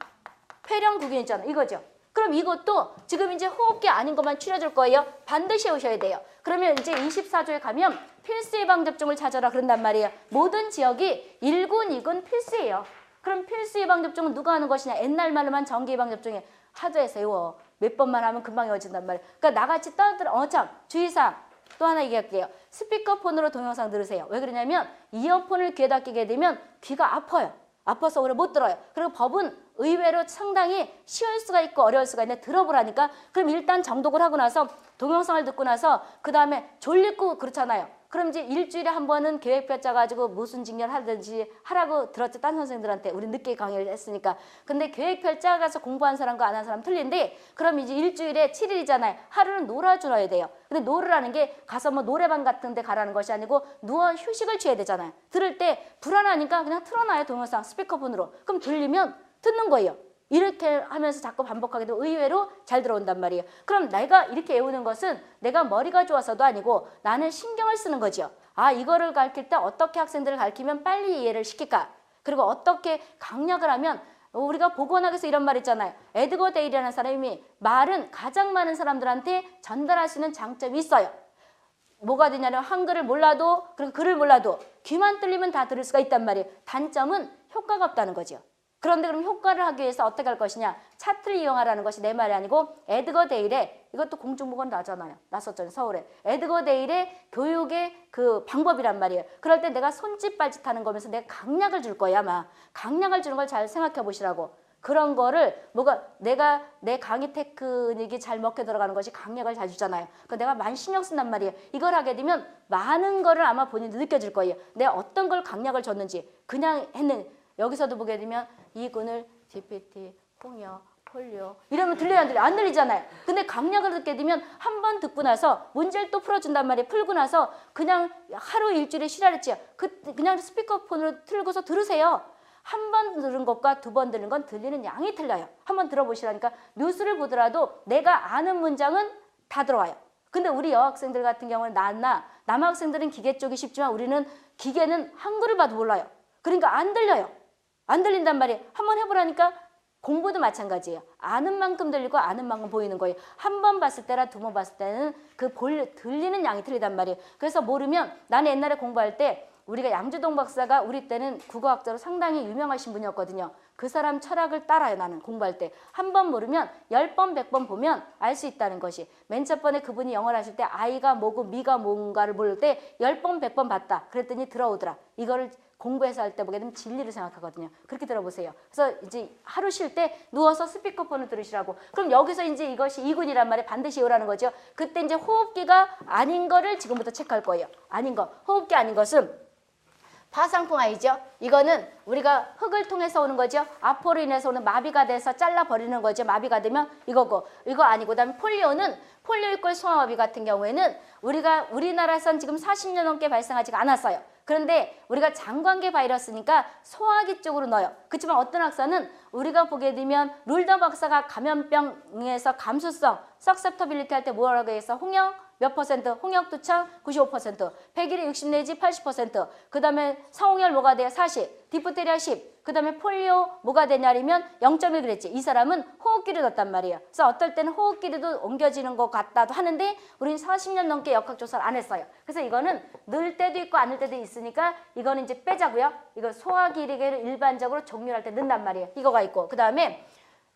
Speaker 1: 폐렴구균 있잖아. 이거죠. 그럼 이것도 지금 이제 호흡기 아닌 것만 추려줄 거예요. 반드시 오셔야 돼요. 그러면 이제 24조에 가면 필수 예방접종을 찾아라 그런단 말이에요. 모든 지역이 1군, 2군 필수예요. 그럼 필수 예방접종은 누가 하는 것이냐. 옛날 말로만 정기 예방접종에 하도해서 이거 몇 번만 하면 금방 이어진단 말이에요. 그러니까 나같이 떠들어 참 주의사항 또 하나 얘기할게요. 스피커폰으로 동영상 들으세요. 왜 그러냐면 이어폰을 귀에다 끼게 되면 귀가 아파요. 아파서 오래 못 들어요. 그리고 법은 의외로 상당히 쉬울 수가 있고 어려울 수가 있는데 들어보라니까. 그럼 일단 정독을 하고 나서 동영상을 듣고 나서 그 다음에 졸리고 그렇잖아요. 그럼 이제 일주일에 한 번은 계획표 짜가지고 무슨 직렬 하든지 하라고 들었죠. 딴 선생님들한테. 우리 늦게 강의를 했으니까. 근데 계획표 짜가서 공부한 사람과 안 한 사람 틀린데 그럼 이제 일주일에 7일이잖아요. 하루는 놀아줘야 돼요. 근데 놀으라는 게 가서 뭐 노래방 같은 데 가라는 것이 아니고 누워 휴식을 취해야 되잖아요. 들을 때 불안하니까 그냥 틀어놔요. 동영상 스피커폰으로. 그럼 들리면 듣는 거예요. 이렇게 하면서 자꾸 반복하게 되면 의외로 잘 들어온단 말이에요. 그럼 내가 이렇게 외우는 것은 내가 머리가 좋아서도 아니고 나는 신경을 쓰는 거죠. 아, 이거를 가르칠 때 어떻게 학생들을 가르치면 빨리 이해를 시킬까? 그리고 어떻게 강약을 하면 우리가 보건학에서 이런 말 있잖아요. 에드거 데일이라는 사람이 말은 가장 많은 사람들한테 전달할 수 있는 장점이 있어요. 뭐가 되냐면 한글을 몰라도 그리고 글을 몰라도 귀만 뚫리면 다 들을 수가 있단 말이에요. 단점은 효과가 없다는 거죠. 그런데 그럼 효과를 하기 위해서 어떻게 할 것이냐. 차트를 이용하라는 것이 내 말이 아니고 에드거 데일의 이것도 공중보건 나잖아요. 났었잖아요. 서울에. 에드거 데일의 교육의 그 방법이란 말이에요. 그럴 때 내가 손짓 발짓 하는 거면서 내가 강약을 줄 거야 아마. 강약을 주는 걸 잘 생각해 보시라고. 그런 거를 뭐가 내가 내 강의 테크닉이 잘 먹혀 들어가는 것이 강약을 잘 주잖아요. 그 내가 많이 신경 쓴단 말이에요. 이걸 하게 되면 많은 거를 아마 본인도 느껴질 거예요. 내가 어떤 걸 강약을 줬는지 그냥 했는 여기서도 보게 되면 이군을 GPT, 홍역, 폴리오 이러면 들려요 안 들려요? 안 들리잖아요. 근데 강약을 듣게 되면 한 번 듣고 나서 문제를 또 풀어준단 말이에요. 풀고 나서 그냥 하루 일주일에 쉬라랬지요. 그냥 스피커폰으로 틀고서 들으세요. 한 번 들은 것과 두 번 들은 건 들리는 양이 틀려요. 한 번 들어보시라니까. 뉴스를 보더라도 내가 아는 문장은 다 들어와요. 근데 우리 여학생들 같은 경우는 남학생들은 기계 쪽이 쉽지만 우리는 기계는 한글을 봐도 몰라요. 그러니까 안 들려요. 안 들린단 말이에요. 한번 해보라니까. 공부도 마찬가지예요. 아는 만큼 들리고 아는 만큼 보이는 거예요. 한 번 봤을 때랑 두 번 봤을 때는 들리는 양이 틀리단 말이에요. 그래서 모르면 나는 옛날에 공부할 때 우리가 양주동 박사가 우리 때는 국어학자로 상당히 유명하신 분이었거든요. 그 사람 철학을 따라요. 나는 공부할 때. 한 번 모르면 10번, 100번 보면 알 수 있다는 것이. 맨 첫 번에 그분이 영어를 하실 때 아이가 뭐고 미가 뭔가를 모를 때 10번, 100번 봤다. 그랬더니 들어오더라. 이거를 공부해서 할 때 보게 되면 진리를 생각하거든요. 그렇게 들어보세요. 그래서 이제 하루 쉴 때 누워서 스피커폰을 들으시라고. 그럼 여기서 이제 이것이 이군이란 말에 반드시 외우라는 거죠. 그때 이제 호흡기가 아닌 거를 지금부터 체크할 거예요. 아닌 거. 호흡기 아닌 것은 파상풍화이죠. 이거는 우리가 흙을 통해서 오는 거죠. 아포로 인해서 오는 마비가 돼서 잘라버리는 거죠. 마비가 되면 이거고. 이거 아니고. 그다음에 폴리오는 폴리오이꼴 소아마비 같은 경우에는 우리나라에선 지금 40년 넘게 발생하지가 않았어요. 그런데 우리가 장관계 바이러스니까 소화기 쪽으로 넣어요. 그렇지만 어떤 학사는 우리가 보게 되면 룰더 박사가 감염병에서 감수성, 석셉터빌리티 할 때 뭐라고 해서 홍역, 몇 퍼센트? 홍역두창 95%, 백일이 60 내지 80%, 그 다음에 성홍열 뭐가 돼요? 40, 디프테리아 10, 그 다음에 폴리오 뭐가 되냐면 0.1 그랬지. 이 사람은 호흡기를 넣었단 말이에요. 그래서 어떨 때는 호흡기도 옮겨지는 것 같다도 하는데 우리는 40년 넘게 역학조사를 안 했어요. 그래서 이거는 늘 때도 있고 안 늘 때도 있으니까 이거는 이제 빼자고요. 이거 소화기를 일반적으로 종류할 때 넣는단 말이에요. 이거가 있고 그 다음에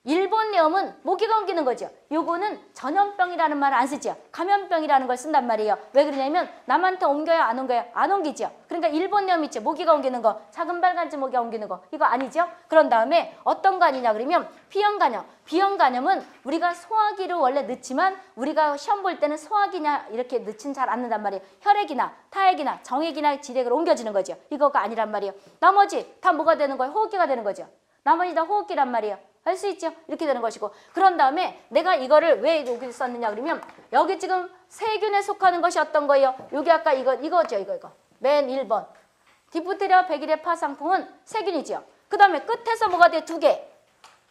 Speaker 1: 일본염은 모기가 옮기는 거죠. 요거는 전염병이라는 말을 안 쓰죠. 감염병이라는 걸 쓴단 말이에요. 왜 그러냐면 남한테 옮겨요? 안 옮겨요? 안 옮기죠. 그러니까 일본염 있죠. 모기가 옮기는 거. 작은 빨간지 모기가 옮기는 거. 이거 아니죠. 그런 다음에 어떤 거 아니냐 그러면 비형간염. 비형간염은 우리가 소화기를 원래 넣지만 우리가 시험 볼 때는 소화기냐 이렇게 넣지는 잘 않는단 말이에요. 혈액이나 타액이나 정액이나 지렉으로 옮겨지는 거죠. 이거가 아니란 말이에요. 나머지 다 뭐가 되는 거예요? 호흡기가 되는 거죠. 나머지 다 호흡기란 말이에요. 할 수 있죠? 이렇게 되는 것이고 그런 다음에 내가 이거를 왜 여기 썼느냐 그러면 여기 지금 세균에 속하는 것이 어떤 거예요? 여기 아까 이거죠. 이거. 맨 1번. 디프테리아 백일의 파상풍은 세균이죠. 그 다음에 끝에서 뭐가 돼요? 2개.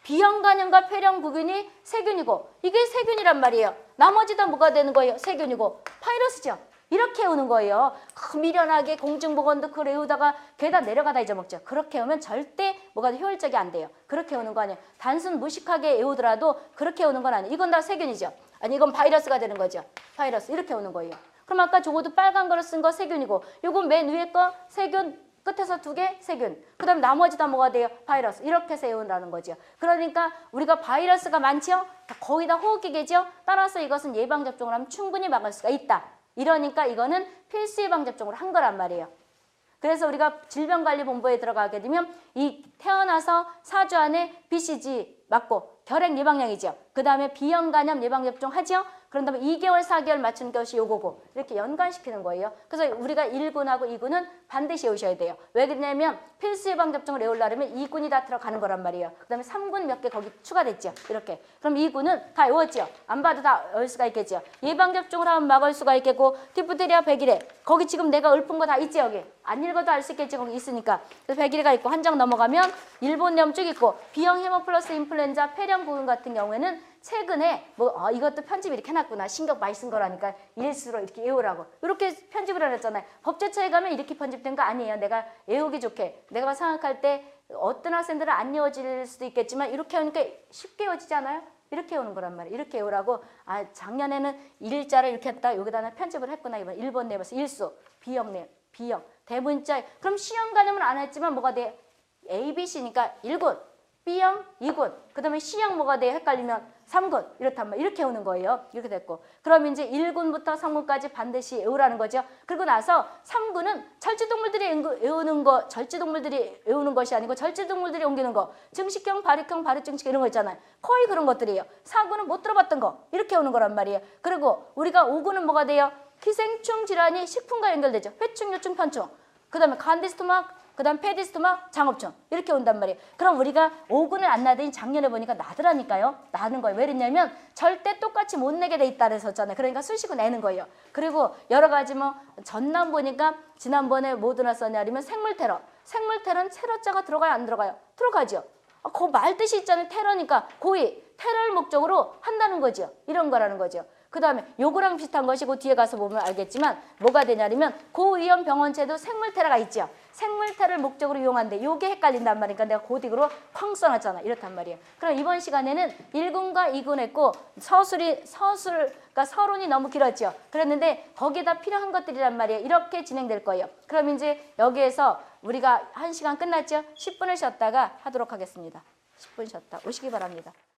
Speaker 1: 비형간염과 폐렴구균이 세균이고 이게 세균이란 말이에요. 나머지 다 뭐가 되는 거예요? 세균이고 바이러스죠. 이렇게 오는 거예요. 미련하게 공중보건도 그걸 외우다가 괴다 내려가다 잊어먹죠. 그렇게 오면 절대 뭐가 효율적이 안 돼요. 그렇게 오는 거 아니에요. 단순 무식하게 외우더라도 그렇게 오는 건 아니에요. 이건 다 세균이죠. 아니 이건 바이러스가 되는 거죠. 바이러스 이렇게 오는 거예요. 그럼 아까 저거도 빨간 거로 쓴 거 세균이고 요건 맨 위에 거 세균 끝에서 2개 세균 그 다음 나머지 다 뭐가 돼요? 바이러스 이렇게 세운다는 거죠. 그러니까 우리가 바이러스가 많죠? 거의 다 호흡기계죠? 따라서 이것은 예방접종을 하면 충분히 막을 수가 있다. 이러니까 이거는 필수 예방접종으로 한 거란 말이에요. 그래서 우리가 질병관리본부에 들어가게 되면 이 태어나서 4주 안에 BCG 맞고 결핵 예방약이죠. 그 다음에 비형간염 예방접종 하죠. 그런 다음에 2개월, 4개월 맞추는 것이 요거고 이렇게 연관시키는 거예요. 그래서 우리가 1군하고 2군은 반드시 외우셔야 돼요. 왜 그러냐면 필수 예방접종을 외우려면 2군이 다 들어가는 거란 말이에요. 그 다음에 3군 몇 개 거기 추가됐죠. 이렇게. 그럼 2군은 다 외웠죠. 안 봐도 다 외울 수가 있겠죠. 예방접종을 하면 막을 수가 있겠고 디프테리아 백일에 거기 지금 내가 읊은 거 다 있지 여기. 안 읽어도 알 수 있겠지 거기 있으니까. 그래서 백일에가 있고 한 장 넘어가면 일본염 쭉 있고 비형 헤모플러스 인플루엔자 폐렴구균 같은 경우에는 최근에 이것도 편집 이렇게 해놨구나. 신경 많이 쓴 거라니까 일수로 이렇게 외우라고. 이렇게 편집을 해놨잖아요. 법제처에 가면 이렇게 편집된 거 아니에요. 내가 외우기 좋게. 내가 생각할 때 어떤 학생들은 안 외워질 수도 있겠지만 이렇게 하니까 쉽게 외워지잖아요. 이렇게 외우는 거란 말이에요. 이렇게 외우라고. 작년에는 일자를 이렇게 했다. 여기다 편집을 했구나. 이번 1번 내면서 일수, 비형, 대문자. 그럼 시형간염은 안 했지만 뭐가 돼? A, B, C니까 1군. B형 2군, 그 다음에 C형 뭐가 돼요? 헷갈리면 3군, 이렇단 말이에요. 이렇게 오는 거예요. 이렇게 됐고. 그럼 이제 1군부터 3군까지 반드시 외우라는 거죠. 그리고 나서 3군은 절지동물들이 외우는 거, 절지동물들이 외우는 것이 아니고 절지동물들이 옮기는 거, 증식형, 발육형, 발육증식 이런 거 있잖아요. 거의 그런 것들이에요. 4군은 못 들어봤던 거, 이렇게 오는 거란 말이에요. 그리고 우리가 5군은 뭐가 돼요? 기생충 질환이 식품과 연결되죠. 회충, 요충, 편충. 그 다음에 간디스토막, 그 다음 페디스토막, 장업충 이렇게 온단 말이에요. 그럼 우리가 5군을 안 나더니 작년에 보니까 나더라니까요. 나는 거예요. 왜 그랬냐면 절대 똑같이 못 내게 돼 있다 그랬었잖아요. 그러니까 수식을 내는 거예요. 그리고 여러 가지 전남 보니까 지난번에 뭐 들었었냐 아니면 생물테러. 생물테러는 테러자가 들어가요? 안 들어가요? 들어가죠. 그 말뜻이 있잖아요. 테러니까 고의, 테러를 목적으로 한다는 거죠. 이런 거라는 거죠. 그 다음에 요거랑 비슷한 것이 그 뒤에 가서 보면 알겠지만 뭐가 되냐면 고위험 병원체도 생물테러가 있죠. 생물테러를 목적으로 이용한데 요게 헷갈린단 말이니까 내가 고딕으로 쾅 써놨잖아. 이렇단 말이에요. 그럼 이번 시간에는 1군과 2군 했고 그러니까 서론이 너무 길었죠. 그랬는데 거기에다 필요한 것들이란 말이에요. 이렇게 진행될 거예요. 그럼 이제 여기에서 우리가 1시간 끝났죠? 10분을 쉬었다가 하도록 하겠습니다. 10분 쉬었다 오시기 바랍니다.